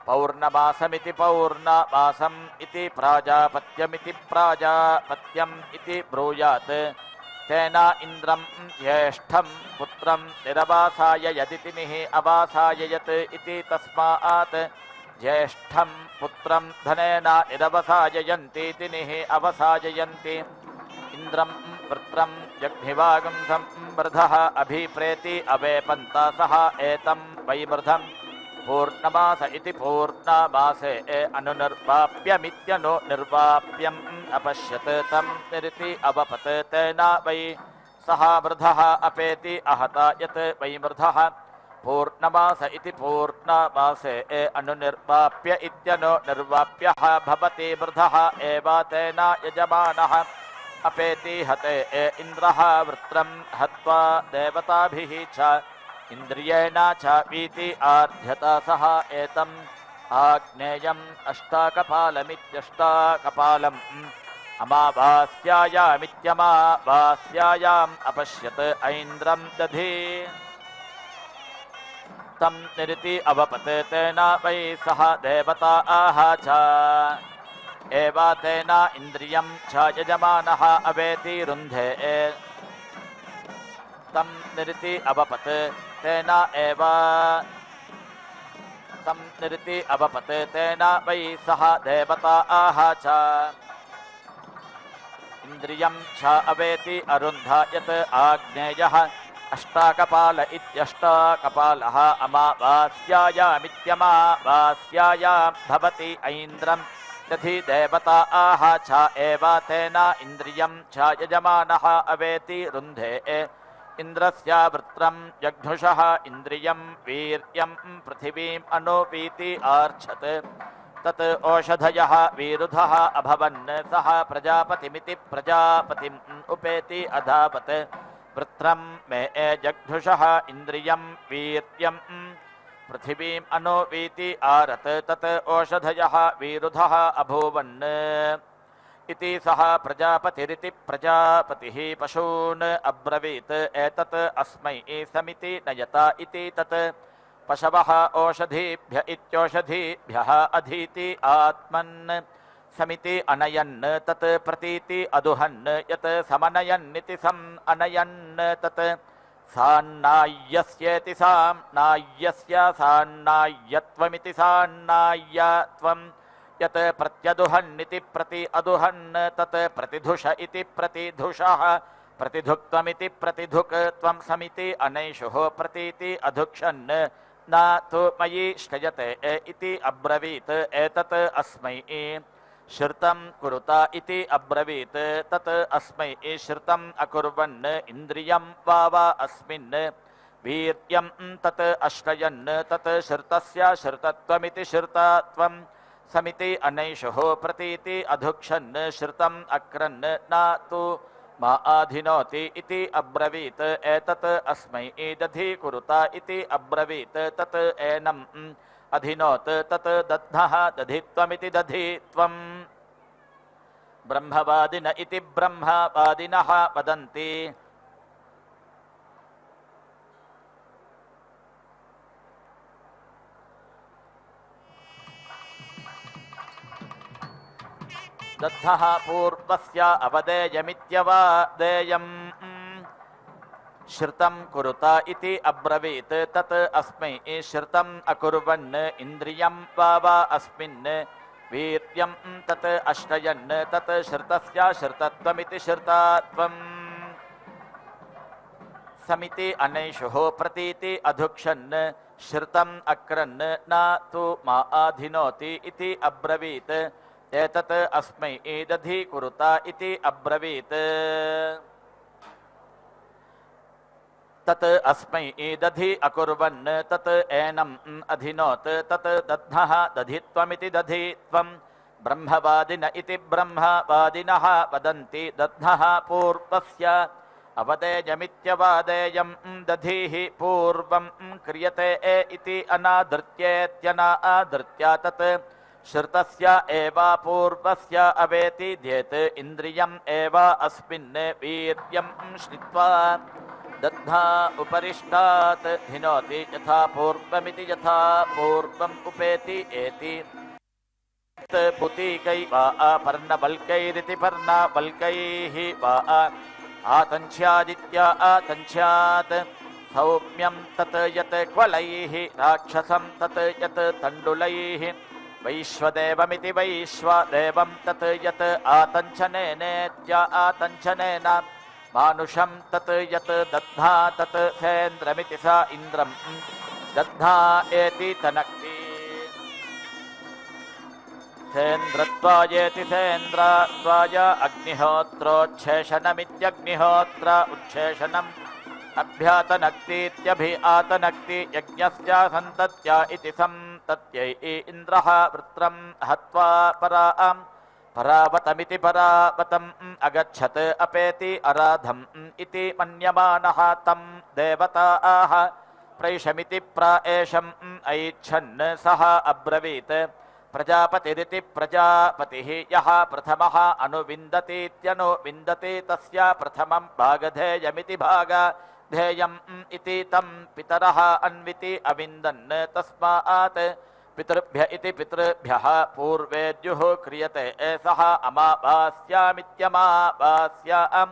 पौर्णमासमिति पौर्णमासम् इति प्राजापत्यमिति प्राजापत्यम् इति ब्रूयात् तेन इन्द्रं ज्येष्ठं पुत्रं निरवासाय यदितिनिः अवासाययत् इति तस्मात् ज्येष्ठं पुत्रं धनेन निरवसाययन्ति तिनिः अवसाययन्ति इन्द्रं वृत्रं जग्निवागं संवृधः अभिप्रेति अवेपन्त सः एतं वैवृधं पूर्णमास इति पूर्णमासे अनुनिर्वाप्यमित्यनुनिर्वाप्यम् अपश्यत् तं निरिति अवपत् तेन वै सः वृधः अपेति अहता यत् वैवृधः पूर्णमास इति पूर्णमासे अनुनिर्वाप्य इत्यनुनिर्वाप्यः भवति वृधः एव तेन यजमानः अपेति हते इन्द्रः वृत्रं हत्वा देवताभिः च इन्द्रियेण च वीति आर्ध्यता सः एतम् आग्नेयम् अष्टाकपालमित्यष्टाकपालम् अमावास्यायामित्यमावास्यायाम् अपश्यत् ऐन्द्रं दधि तं निरिति अवपत् तेन वै सः देवता आह च एव तेन इन्द्रियं च यजमानः अवेति रुन्धे तं निरिति अवपत् तेन एव तं निरिति अवपत् तेन वै सः देवता आह च इन्द्रियं च अवेति अरुन्ध यत् आग्नेयः अष्टाकपाल इत्यष्टाकपालः अमावास्यायामित्यमावास्यायां भवति ऐन्द्रं दधि देवता आह च एव तेन इन्द्रियं च यजमानः अवेति रुन्धे इन्द्रस्य वृत्रं जग्धुषः इन्द्रियं वीर्यं पृथिवीम् अनोपीति आर्च्छत् तत् ओषधयः वीरुधः अभवन् सः प्रजापतिमिति प्रजापतिम् उपेति अधावत् वृत्रं मे जग्धुषः इन्द्रियं वीर्यं पृथिवीम् अनोवीति आरत् तत् ओषधयः वीरुधः अभूवन् इति सः प्रजापतिरिति प्रजापतिः पशून् अब्रवीत् एतत् अस्मै समिति नयता इति तत् पशवः ओषधीभ्य इत्योषधीभ्यः अधीति आत्मन् समिति अनयन् तत् प्रतीति अदुहन् यत् समनयन्निति सम् अनयन् तत् सान्नाय्यस्येति साम्नाय्यस्य सान्नाय्यत्वमिति सान्नाय्यत्वं यत् प्रत्यदुहन्निति प्रति अदुहन् तत् प्रतिधुष इति प्रतिधुषः प्रतिधुक्त्वमिति प्रतिधुक्त्वं समिति अनैषुः प्रतीति अधुक्षन् न तु मयि श्रयते इति अब्रवीत् एतत् अस्मै श्रुतं कुरुता इति अब्रवीत् तत् अस्मै श्रुतम् अकुर्वन् इन्द्रियं वा अस्मिन् वीर्यं तत् अश्रयन् तत् श्रुतस्य श्रुतत्वमिति श्रुतत्वं समिति अनैषुः प्रतीति अधुक्षन् श्रुतम् अक्रन् न तु मा आधिनोति इति अब्रवीत् एतत् अस्मै दधि कुरुता इति अब्रवीत् तत् एनम् अधिनोत् तत् दध्नः दधित्वमिति दधित्वं ब्रह्मवादिन इति ब्रह्मवादिनः वदन्ति दद्धः पूर्वस्य अवदेयमित्यवादेयम् श्रुतं कुरुता इति अब्रवीत् तत् अस्मै श्रुतम् अकुर्वन् इन्द्रियं वा अस्मिन् वीर्यं तत् अश्रयन् तत् श्रुतस्य श्रुतत्वमिति श्रुतत्वं समिति अनैषुः प्रतीति अधुक्षन् श्रुतम् अक्रन् न तु मा आधिनोति इति अब्रवीत् एतत् अस्मै दधि कुरुता इति अब्रवीत् तत् अस्मै दधि अकुर्वन् तत् एनम् अधिनोत् तत् दध्नः दधित्वमिति दधित्वं ब्रह्मवादिन इति ब्रह्मवादिनः वदन्ति दध्नः पूर्वस्य अवदेयमित्यवादेयं दधिः पूर्वं क्रियते इति अनादृत्येत्यनादृत्या तत् श्रुतस्य एव पूर्वस्य अवेति ध्येत् इन्द्रियम् एव अस्मिन् वीर्यं श्रित्वा दध्ना उपरिष्टात् धिनोति यथा पूर्वमिति यथा पूर्वम् उपेति एति पुतीकै वा पर्णबल्कैरिति पर्णबल्कैः वा आतञ्च्यादित्या आतञ्च्यात् सौम्यं तत् यत् क्वलैः राक्षसं तत् यत् तण्डुलैः वैश्वदेवमिति वैश्वदेवं तत् यत् आतञ्चनेनेत्य आतञ्चनेन मानुषं तत् यत् दध्ना तत् सेन्द्रमिति सा इन्द्रं दध्ना एति तनक्ति सेन्द्रत्वायेति सेन्द्रात्वाय अग्निहोत्रोच्छेषणमित्यग्निहोत्र उच्छेषणम् अभ्यातनक्तीत्यभि आतनक्ति यज्ञस्य सन्तत्या इति सन्तत्यै इन्द्रः वृत्रं हत्वा पराम् परावतमिति परावतम् अगच्छत् अपेति अराधम् इति मन्यमानः तं देवताः प्रैषमिति प्राएषम् ऐच्छन् सः अब्रवीत् प्रजापतिरिति प्रजापतिः यः प्रथमः अनुविन्दतीत्यनुविन्दति तस्य प्रथमं भागधेयमिति भागधेयम् इति तं पितरः अन्विति अविन्दन् तस्मात् पितृभ्य इति पितृभ्यः पूर्वेद्युः क्रियते सः अमावास्यामित्यमावास्यां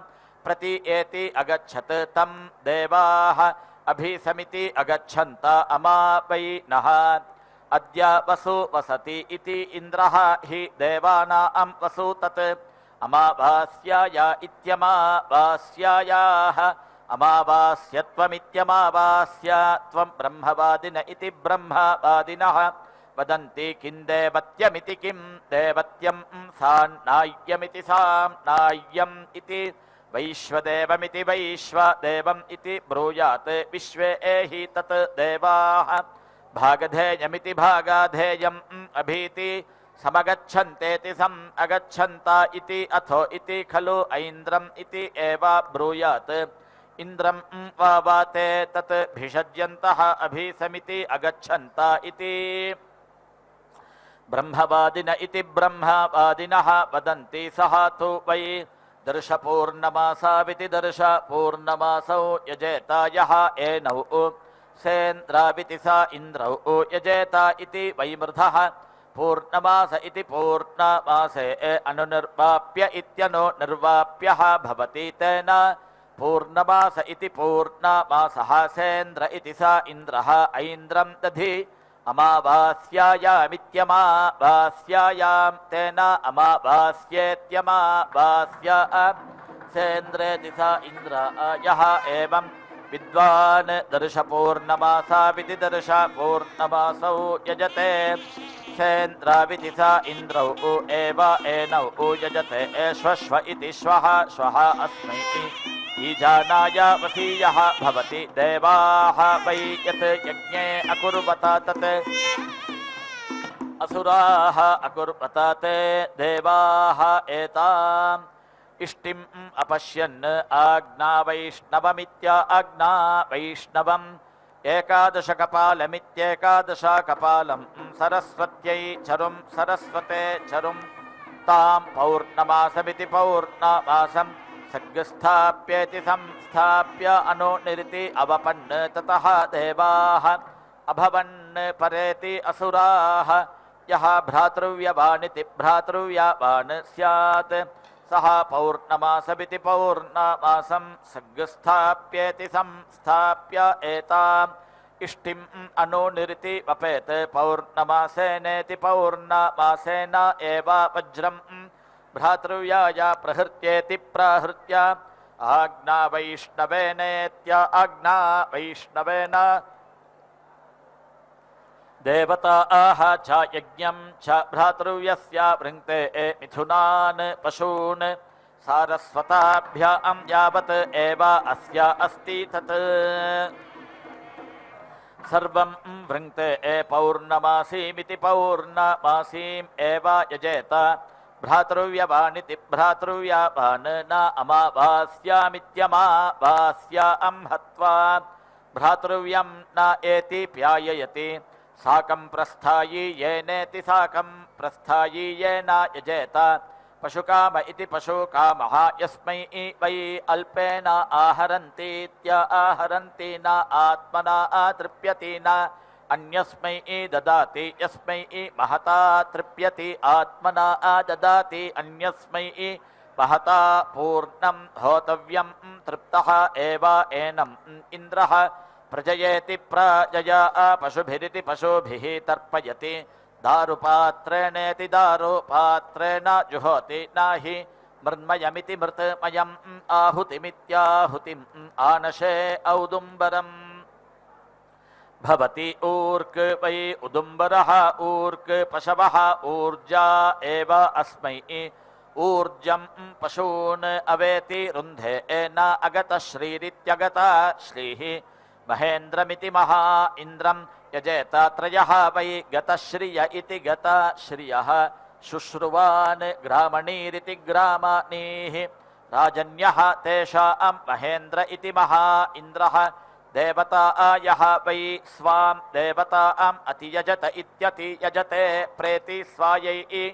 प्रति एति अगच्छत् तं देवाः अभिसमिति अगच्छन्त अमावैनः अद्य वसु वसति इति इन्द्रः हि देवानां वसु तत् अमावास्याया इत्यमावास्यायाः अमावास्यत्वमित्यमावास्य त्वं ब्रह्मवादिन इति ब्रह्मवादिनः वदन्ति किं देवत्यमिति किं देवत्यं सान्नाय्यमिति साम्नाय्यम् इति वैश्वदेवमिति वैश्वदेवम् इति ब्रूयात् विश्वे एहि तत् देवाः भागधेयमिति भागाधेयम् अभीति समगच्छन्तेति सम् अगच्छन्ता इति अथो इति खलु ऐन्द्रम् इति एव ब्रूयात् इन्द्रं वावाते तत् भिषज्यन्तः अभीसमिति अगच्छन्ता इति ब्रह्मवादिन इति ब्रह्मवादिनः वदन्ति सः तु वै दर्शपूर्णमासाविति दर्शपूर्णमासौ यजेता यः एनौ सेन्द्राविति स इन्द्रौ यजेता इति वैमृधः पूर्णमास इति पूर्णमासे अनुनिर्वाप्य इत्यनु निर्वाप्यः भवति तेन पूर्णमास इति पूर्णमासः सेन्द्र इति स इन्द्रः ऐन्द्रं दधि अमावास्यायामित्यमावास्यायां तेन अमावास्येत्यमावास्या सेन्द्रेति स इन्द्र यः एवं विद्वान् दर्शपूर्णमासाविति दर्शपूर्णमासौ यजते सेन्द्राविति स इन्द्रौ एव एनौ यजते एष्वश्व इति श्वः श्वः अस्मै ईजानाय वसीयः भवति देवाः वै यत् यज्ञे अकुर्वत तत् असुराः अकुर्वत ते देवाः एताम् इष्टिम् अपश्यन् आज्ञा वैष्णवमित्य आज्ञा वैष्णवम् एकादशकपालमित्येकादशकपालं सरस्वत्यै चरुं सरस्वते चरुं तां पौर्णमासमिति पौर्णमासं सग्स्थाप्येति संस्थाप्य अनुनिरिति अवपन् ततः देवाः अभवन् परेति असुराः यः भ्रातृव्यवानिति भ्रातृव्यवान् स्यात् सः पौर्णमासमिति पौर्णमासं सग्स्थाप्येति संस्थाप्य एताम् इष्टिम् अनुनिरिति वपेत् पौर्णमासेनेति पौर्णमासेन एव वज्रं भ्रातृव्याय प्रहृत्येति प्रहृत्य आज्ञा वैष्णवेनेत्य आज्ञा वैष्णवेन देवताः च यज्ञं च भ्रातृव्यस्य वृङ्क्ते मिथुनान् पशून् सारस्वताभ्यां यावत् एव अस्य अस्ति तत् सर्वं वृङ्क्ते पौर्णमासीमिति पौर्णमासीम् एव यजेत भ्रातृव्यवानिति भ्रातृव्यवान् न अमावास्यामित्यमावास्यां हत्वा भ्रातृव्यं न एति प्याययति साकं प्रस्थायी येनेति साकं प्रस्थायी येन यजेत पशुकाम इति पशुकामः यस्मै वै अल्पेन आहरन्तीत्य आहरन्ति न आत्मना तृप्यति न अन्यस्मै ददाति यस्मै महता तृप्यति आत्मना ददाति अन्यस्मै महता पूर्णं होतव्यं तृप्तः एव एनम् इन्द्रः प्रजयेति प्रजया पशुभिरिति पशुभिः तर्पयति दारुपात्रेणेति दारुपात्रेण जुहोति नहि मृन्मयमिति मृतमयम् आहुतिमित्याहुतिम् आनशे औदुम्बरम् भवति ऊर्क वै उदुम्बरः ऊर्क पशवः ऊर्जा एव अस्मै ऊर्जं पशून् अवेति रुन्धे न अगत श्रीरित्यगता श्रीः महेन्द्रमिति महा इन्द्रं यजेत त्रयः वै गतश्रिय इति गतश्रियः शुश्रुवान् ग्रामणीरिति ग्रामणीः राजन्यः तेषां महेन्द्र इति महा इन्द्रः देवतायः वै स्वां देवताम् अतियजत इत्यति यजते प्रेति स्वायै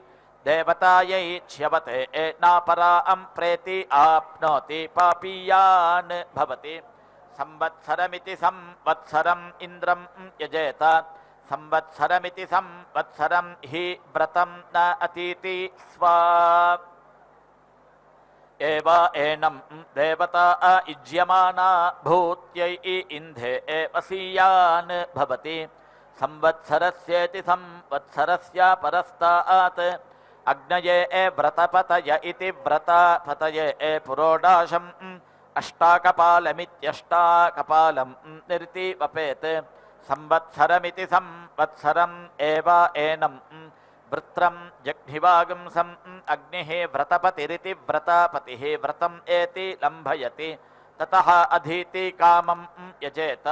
देवतायै च्यवते नापरां प्रेति आप्नोति पापीयान् भवति संवत्सरमिति संवत्सरम् इन्द्रं यजेत संवत्सरमिति संवत्सरं हि व्रतं न अतीति स्वा एव एनं देवता इज्यमाना भूत्यै इन्धे वसीयान् भवति संवत्सरस्येति संवत्सरस्य परस्तात् अग्नये व्रतपतय इति व्रतपतये पुरोडाशम् अष्टाकपालमित्यष्टाकपालं निरिति वपेत् संवत्सरमिति संवत्सरम् एव एनं वृत्रं जग्निवागुंसम् अग्निः व्रतपतिरिति व्रतपतिः व्रतम् एति लम्भयति ततः अधीति कामं यजेत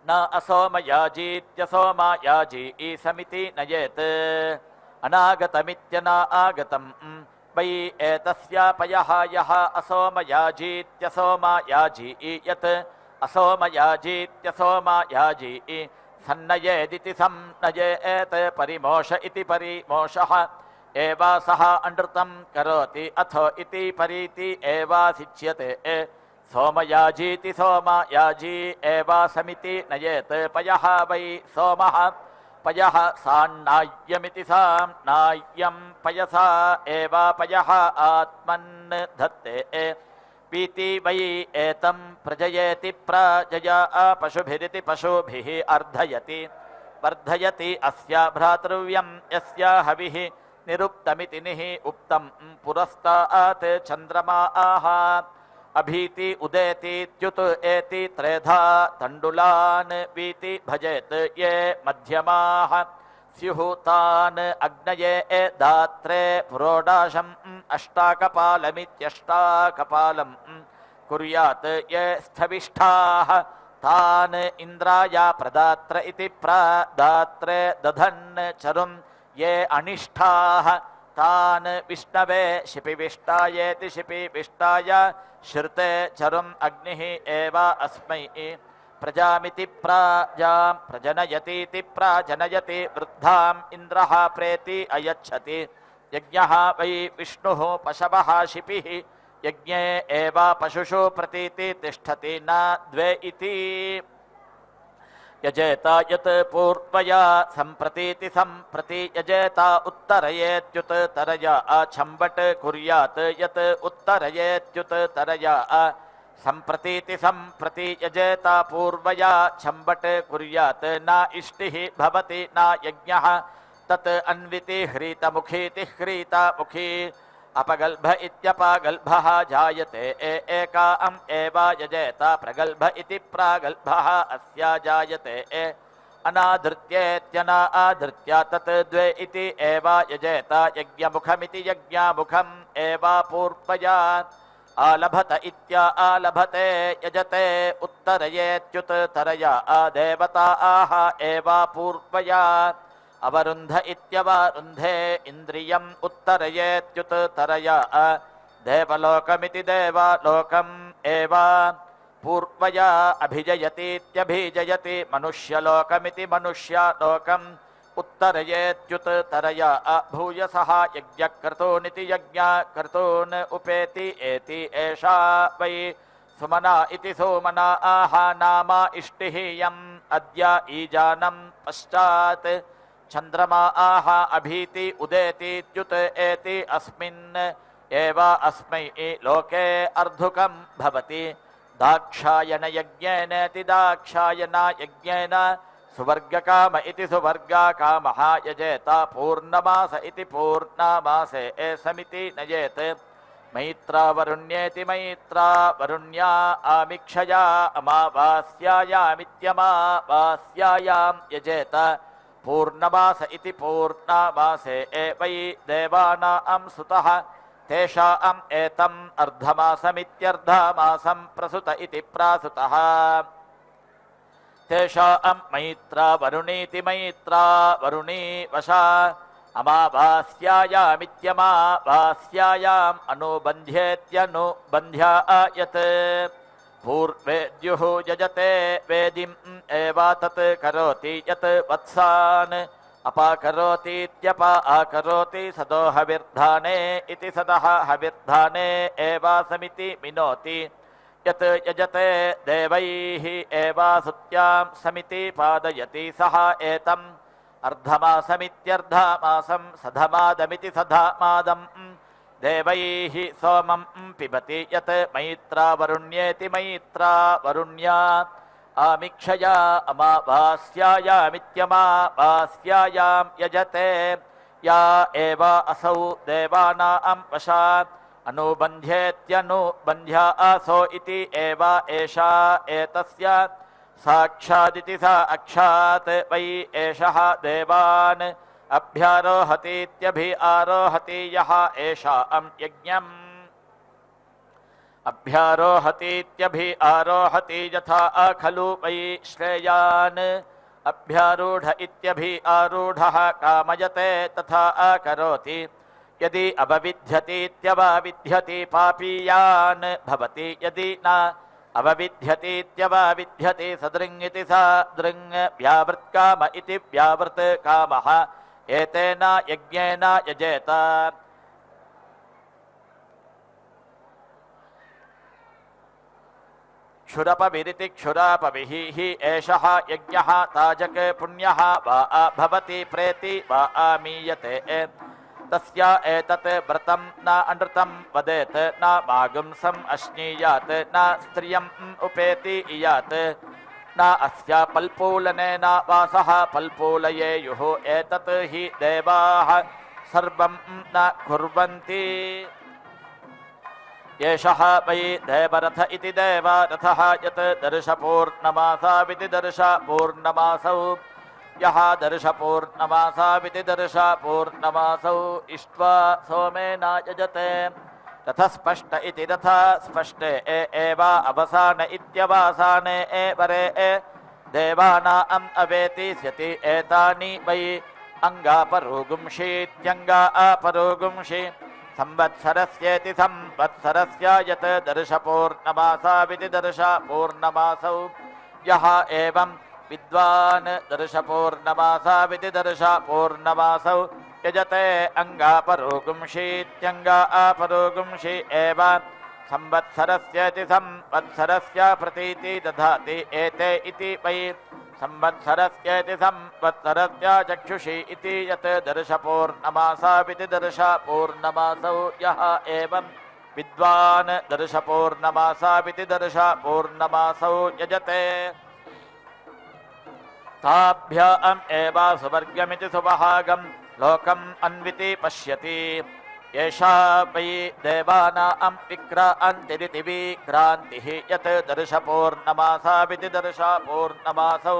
न असोमयाजीत्यसोमयाजी समिति नयेत् अनागतमित्यनागतं वै एतस्यापयः यः असोमयाजीत्यसोमयाजी यत् असोमयाजीत्यसोमयाजी सन्नयेदिति सन्नयेत् परिमोष इति परिमोषः एव सः अनृतं करोति अथो इति परीति एवासिच्यते सोमयाजीति सोमयाजी एव समिति नयेत् पयः वै सोमः पयः सान्नाय्यमिति सान्नाय्यं पयसा एव पयः आत्मन् धत्ते पीति वै एतं प्रजयेति प्रजया पशुभिरिति पशुभिः अर्धयति वर्धयति अस्य भ्रातृव्यं यस्य हविः निरुक्तमिति निः उक्तं पुरस्तात् चन्द्रमा अभीति उदेतीत्युत एति त्रेधा तण्डुलान् वीति भजेत् ये मध्यमाः स्युः तान् अग्नये दात्रे पुरोडाशम् अष्टाकपालमित्यष्टाकपालं कुर्यात् ये स्थविष्ठाः तान् इन्द्राय प्रदात्र इति प्रदात्रे दधन् चरुं ये अनिष्ठाः तान् विष्णवे शिपिविष्टायेति शिपिविष्टाय श्रुते चरुम् अग्निः एव अस्मै प्रजामिति प्राजां प्रजनयतीति प्राजनयति वृद्धाम् इन्द्रः प्रेति अयच्छति यज्ञः वै विष्णुः पशवः शिपिः यज्ञे एव पशुषु प्रतीति तिष्ठति न द्वे इति यजेत यत् पूर्वया सम्प्रतीति सम्प्रति यजेत उत्तरयेत्युत तरया छम्बट् कुर्यात् यत् उत्तरयेत्युत तरया सम्प्रतीति सम्प्रति यजेत पूर्वया छम्बट् कुर्यात् न इष्टिः भवति न यज्ञः तत् अन्विति ह्रीतमुखीति ह्रीतमुखी अपगल्भ इत्यपगल्भः जायते एकाम् एव यजेत प्रगल्भ इति प्रागल्भः अस्य जायते अनाधृत्येत्यनाधृत्य तत् द्वे इति एव यजेत यज्ञमुखमिति यज्ञमुखम् एव पूर्वया आलभत इत्यालभते यजते उत्तरयेत्युत तरया देवताः एव पूर्वया अवरुन्ध इत्यवरुन्धे इन्द्रियम् उत्तरयेत्युत तरया देवलोकमिति देवलोकम् एव पूर्वया अभिजयतीत्यभिजयति मनुष्यलोकमिति मनुष्यलोकम् उत्तरयेत्युत तरया भूयसः यज्ञक्रतूनिति यज्ञक्रतून् उपेति एति एषा वै सुमना इति सुमना नाम इष्टिः यम् अद्य ईजानं पश्चात् चन्द्रमा अभीति उदेतीत्युत एति अस्मिन् एव अस्मै लोके अर्धुकं भवति दाक्षायण यज्ञेनेति दाक्षायण यज्ञेन सुवर्गकाम इति सुवर्गकामः यजेत पूर्णमास इति पूर्णमासे समिति नयेत् मैत्रावरुण्येति मैत्रावरुण्या आमिक्षया अमावास्यायामित्यमावास्यायां यजेत पूर्णमास इति पूर्णमासे वै देवानां सुतः तेषाम् एतम् अर्धमासमित्यर्धमासं प्रसुत इति प्रासुतः तेषाम् मैत्रावरुणीति मैत्रावरुणी वशा अमावास्यायामित्यमावास्यायाम् अनुबन्ध्येत्यनुबन्ध्यायत् पूर्वेद्युः यजते वेदिम् एव तत् करोति यत् वत्सान् अपाकरोतीत्यपाकरोति सदो हविर्धाने इति सदः हविर्धाने एव समिति मिनोति यत् यजते देवैः एव सुत्यां समिति पादयति सः एतम् अर्धमासमित्यर्धमासं सधमादमिति सधमादम् देवैः सोमं पिबति यत् मैत्रावरुण्येति मैत्रावरुण्या आमिक्षया अमावास्यायामित्यमावास्यायां यजते या एव असौ देवानां वशा अनुबन्ध्येत्यनुबन्ध्या आसो इति एव एषा एतस्य साक्षादिति सा अक्षात् वै एषः देवान् अभ्यारोहतीत्यभि आरोहति यः एषां यज्ञम् अभ्यारोहतीत्यभि आरोहति यथा खलु वै श्रेयान् अभ्यारूढ इत्यभि आरूढः कामयते तथा करोति यदि अवविध्यतीत्यवविध्यति पापीयान् भवति यदि न अवविध्यतीत्यवविध्यति सदृङ् सा दृङ् व्यावृत्काम इति व्यावृत् कामः एतेन यज्ञेन यजेत क्षुरपविरिति क्षुरापविः हि एषः यज्ञः ताजक पुण्यः वा भवति प्रेति वा आमीयते तस्य एतत् व्रतं न अनृतं वदेत् न मागुंसम् अश्नीयात् न स्त्रियम् उपेति इयात् न अस्य पल्पूलनेन वासः पल्पूलयेयुः एतत् हि देवाः सर्वं न कुर्वन्ति एषः वै देवरथ इति देवरथः यत् दर्शपूर्णमासाविति दर्शपूर्णमासौ यः दर्शपूर्णमासाविति दर्शपूर्णमासौ इष्ट्वा सोमेन यजते रथस्पष्ट इति रथ स्पष्टे एव अवसान इत्यवसाने वरे देवानाम् अवेतिष्यति एतानि वै अङ्गापरोगुंषीत्यङ्गा अपरोगुंषि संवत्सरस्येति संवत्सरस्य यत् दर्शपूर्णमासाविति दर्शपूर्णमासौ यः एवं विद्वान् दर्शपूर्णमासाविति दर्शपूर्णमासौ यजते अङ्गापरोगुंषीत्यङ्गा अपरोगुंषि एव संवत्सरस्येति संवत्सरस्य प्रतीति दधाति एते इति वै संवत्सरस्येति संवत्सरस्य चक्षुषी इति यत् दर्शपूर्णमासाविति दर्शपूर्णमासौ यः एवं विद्वान् दर्शपूर्णमासाविति दर्शपूर्णमासौ यजते ताभ्याम् एव सुवर्गमिति सुवहागं लोकम् अन्विति पश्यति एषा वै देवानां विक्रान्तिरिति विक्रान्तिः यत् दर्शपूर्णमासाविति दर्शपूर्णमासौ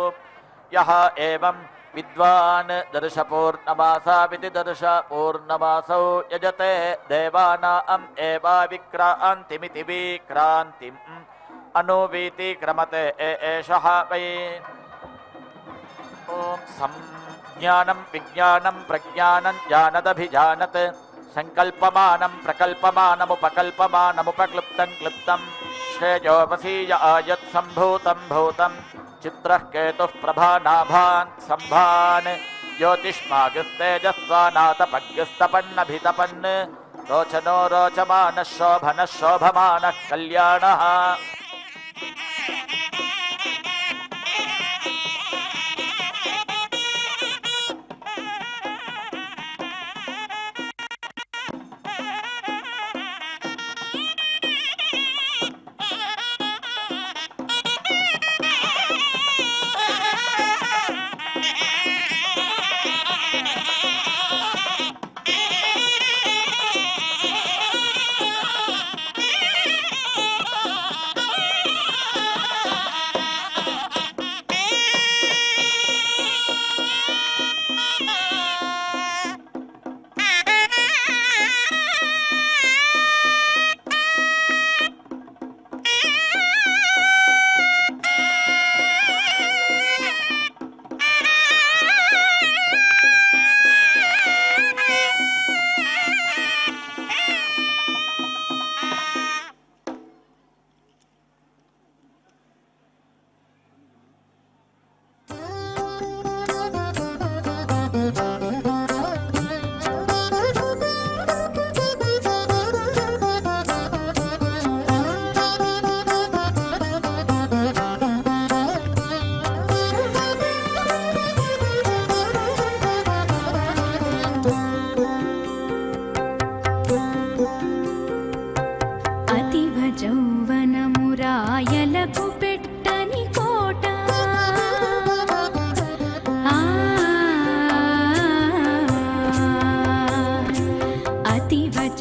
यः एवं विद्वान् दर्शपूर्णमासाविति दर्शपूर्णमासौ यजते देवानाम् एव विक्रान्तिमिति विक्रान्तिम् अनुवीति क्रमते एषः वै ॐ संज्ञानं विज्ञानं प्रज्ञानं जानदभिजानत् संकल्पमानं प्रकल्पमानमुपकल्पमानमुपक्लुप्तं क्लुप्तं श्रेयोपसीय आयत् सम्भूतं भूतं चित्रः केतुः प्रभानाभान् सम्भान् ज्योतिष्मागस्तेजस्वानातपग्स्तपन्नभितपन् रोचनो रोचमानः शोभनः शोभमानः कल्याणः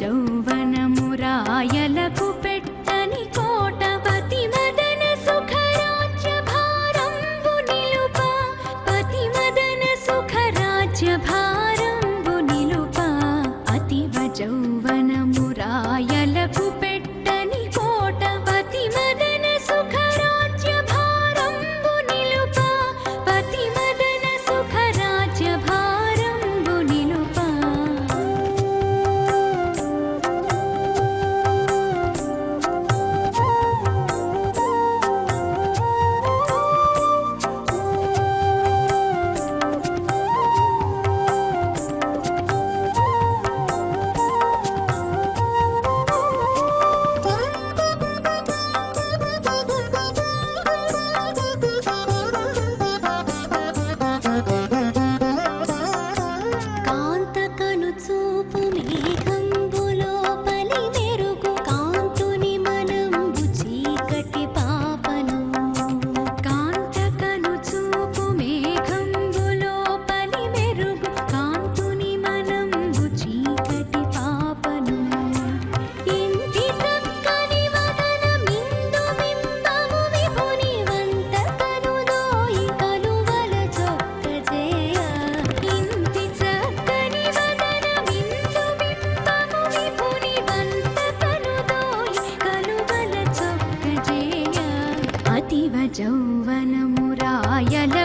యౌవనమురా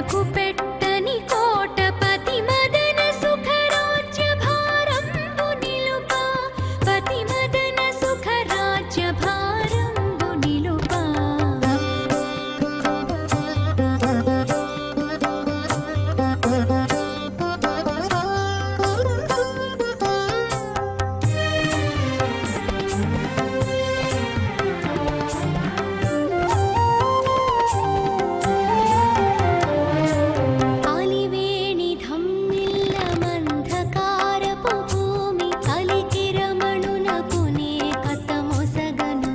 రాయలకు పెట్టని కోటపతి మదన సుఖరాజ్య భారంబు నిలుపా పతి మదన సుఖరాజ్య భారంబు నిలుపా అలివేణి ధమ్మిల్ల మంధకారపు భూమి కలికిరమణునకునే కథమొసగను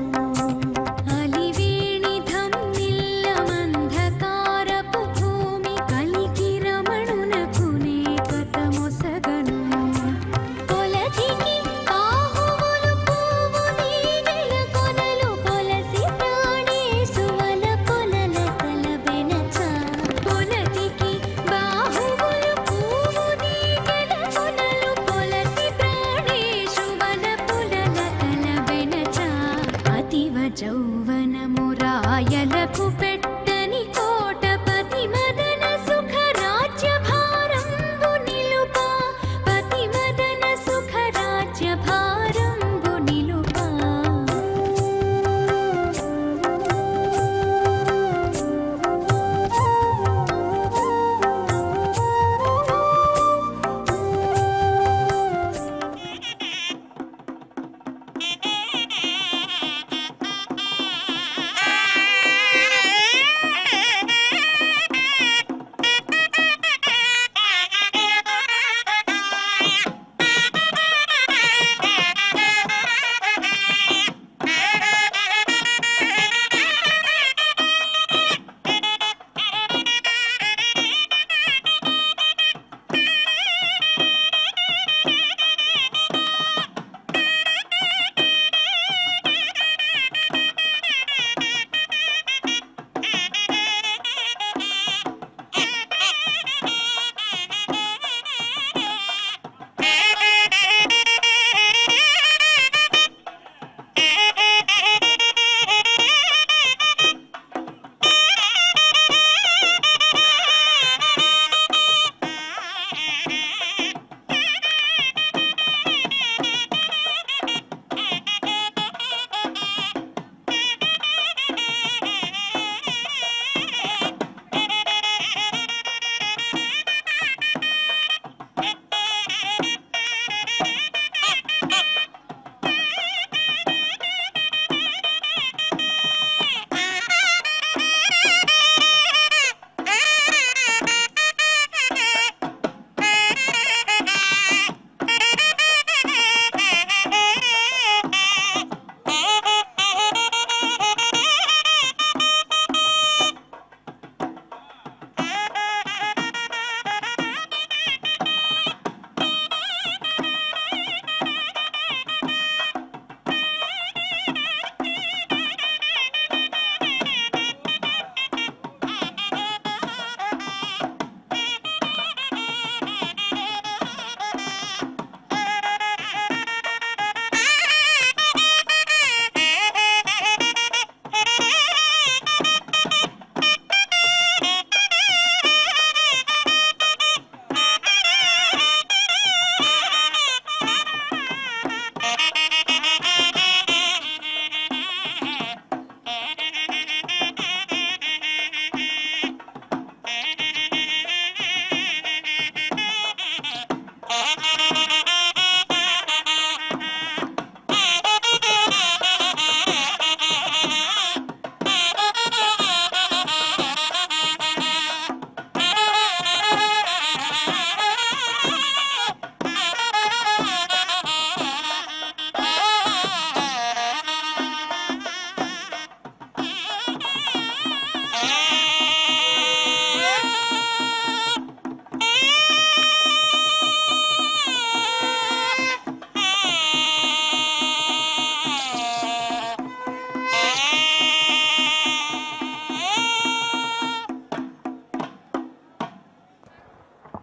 అలివేణి ధమ్మిల్ల మంధకారపు భూమి కలికిరమణునకునే కథమొసగను కొలతికి బాహువులు పువ్వు నీగెల కొనలు కొలసి ప్రాణేశువల కొలల కలబెనచ కొలతికి బాహువులు పువ్వు నీగెల కొనలు కొలసి ప్రాణేశువల కొలల కలబెనచ అతివ జౌవనము రాయలకు పెట్టని కోటపతి మదన సుఖరాజ్య భారంబు నిలుపా పతి మదన సుఖరాజ్య భారంబు నిలుపా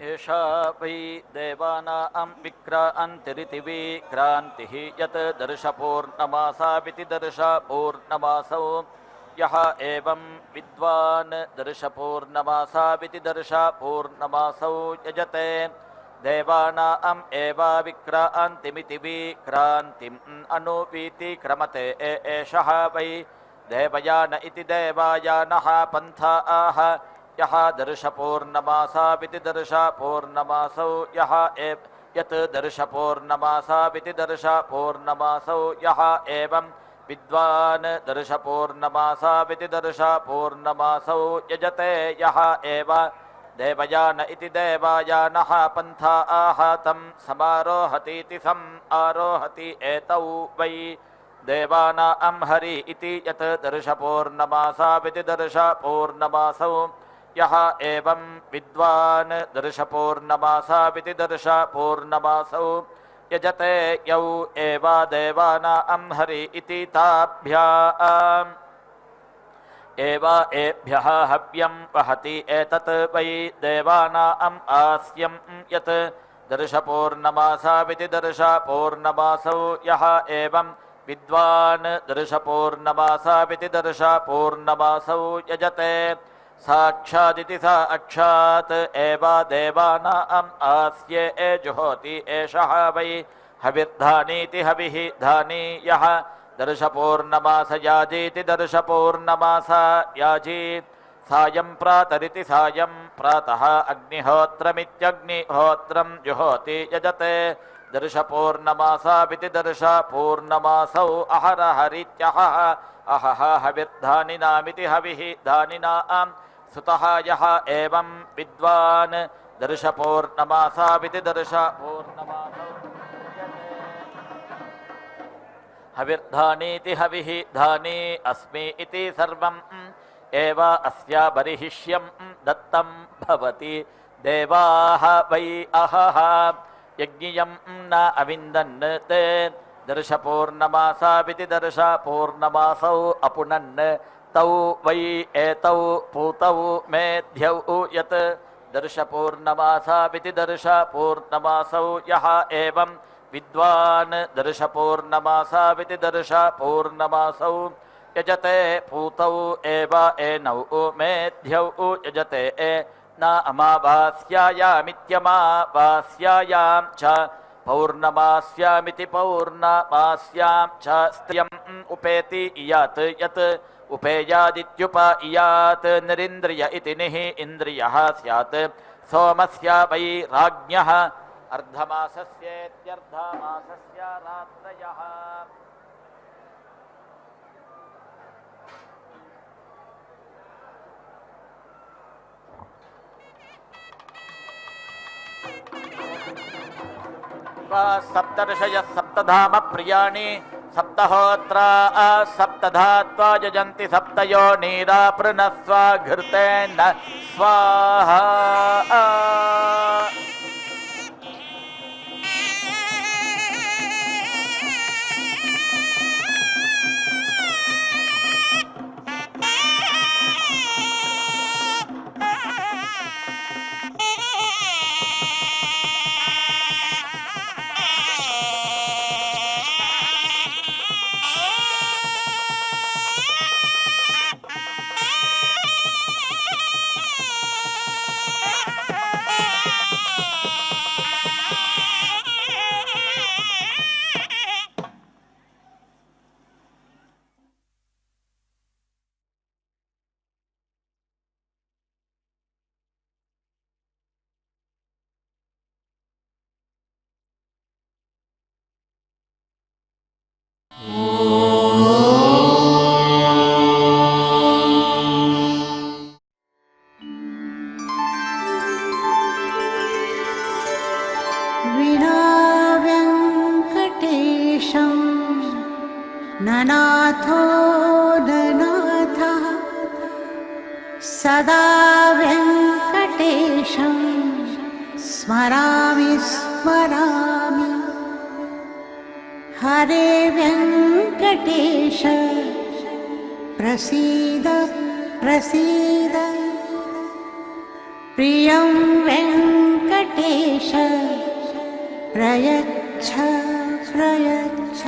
एषा वै देवानां विक्रान्तिरिति विक्रान्तिः यत् दर्शपूर्णमासाविति दर्शपूर्णमासौ यः एवं विद्वान् दर्शपूर्णमासाविति दर्शपूर्णमासौ यजते देवानाम् एव विक्रान्तिमिति विक्रान्तिम् अनुवीति क्रमते एषः वै देवयान इति देवायानः पन्थाः यः दर्शपूर्णमासाविति दर्शपूर्णमासौ यः यत् दर्शपूर्णमासाविति दर्शपूर्णमासौ यः एवं विद्वान् दर्शपूर्णमासाविति दर्शपूर्णमासौ यजते यः एव देवयान इति देवायानः पन्थाः तं समारोहतीति सम् आरोहति एतौ वै देवानां हरि इति यत् दर्शपूर्णमासाविति दर्शपूर्णमासौ यः एवं विद्वान् दर्शपूर्णमासाविति दर्शपूर्णमासौ यजते यौ एव देवानां हरि इति ताभ्याम् एव एभ्यः हव्यं वहति एतत् वै देवानाम् आस्यं यत् दर्शपूर्णमासाविति दर्शपूर्णमासौ यः एवं विद्वान् दर्शपूर्णमासाविति दर्शपूर्णमासौ यजते साक्षादिति साक्षात् एव देवानाम् आस्ये जुहोति एषः वै हविर्धानीति हविः धानी यः दर्शपूर्णमास याजीति दर्शपूर्णमास याजी सायं प्रातरिति सायं प्रातः अग्निहोत्रमित्यग्निहोत्रं जुहोति यजते दर्शपूर्णमासाविति दर्शपूर्णमासौ अहरहरित्यहः अहः हविर्धानिनामिति हविः धानिनां सुतः यः एवं विद्वान् दर्शपूर्णमासाविति दर्शपूर्णमासौ हविर्धानीति हविः धानी अस्मि इति सर्वम् एव अस्या बर्हिष्यं दत्तं भवति देवाः वै अहः यज्ञियं न अविन्दन् ते दर्शपूर्णमासाविति दर्शपूर्णमासौ अपुनन् तौ वै एतौ पूतौ मेध्यौ यत् दर्शपूर्णमासाविति दर्शपूर्णमासौ यः एवं विद्वान् दर्शपूर्णमासाविति दर्शपूर्णमासौ यजते पूतौ एव एनौ मेध्यौ यजते न अमावास्यायामित्यमावास्यायां च पौर्णमास्यामिति पौर्णमास्यां च स्त्रियम् उपेति इयात् यत् उपेयादित्युप इयात् निरिन्द्रिय इति निः इन्द्रियः स्यात् सोमस्य वै राज्ञः अर्धमासस्येत्यर्धमासस्य रात्रयः सप्तर्षयः सप्तधाम प्रियाणि सप्तहोत्रा सप्तधात्वा यजन्ति सप्तयो नीरापृणस्व घृतेन स्वाहा विनाव्यङ्कटेशं ननाथो ननाथः सदा व्यङ्कटेशं स्मरामि स्मरामि हरे व्यङ्कटेश प्रसीद प्रसीद प्रियं वेङ्कटेश प्रयच्छ प्रयच्छ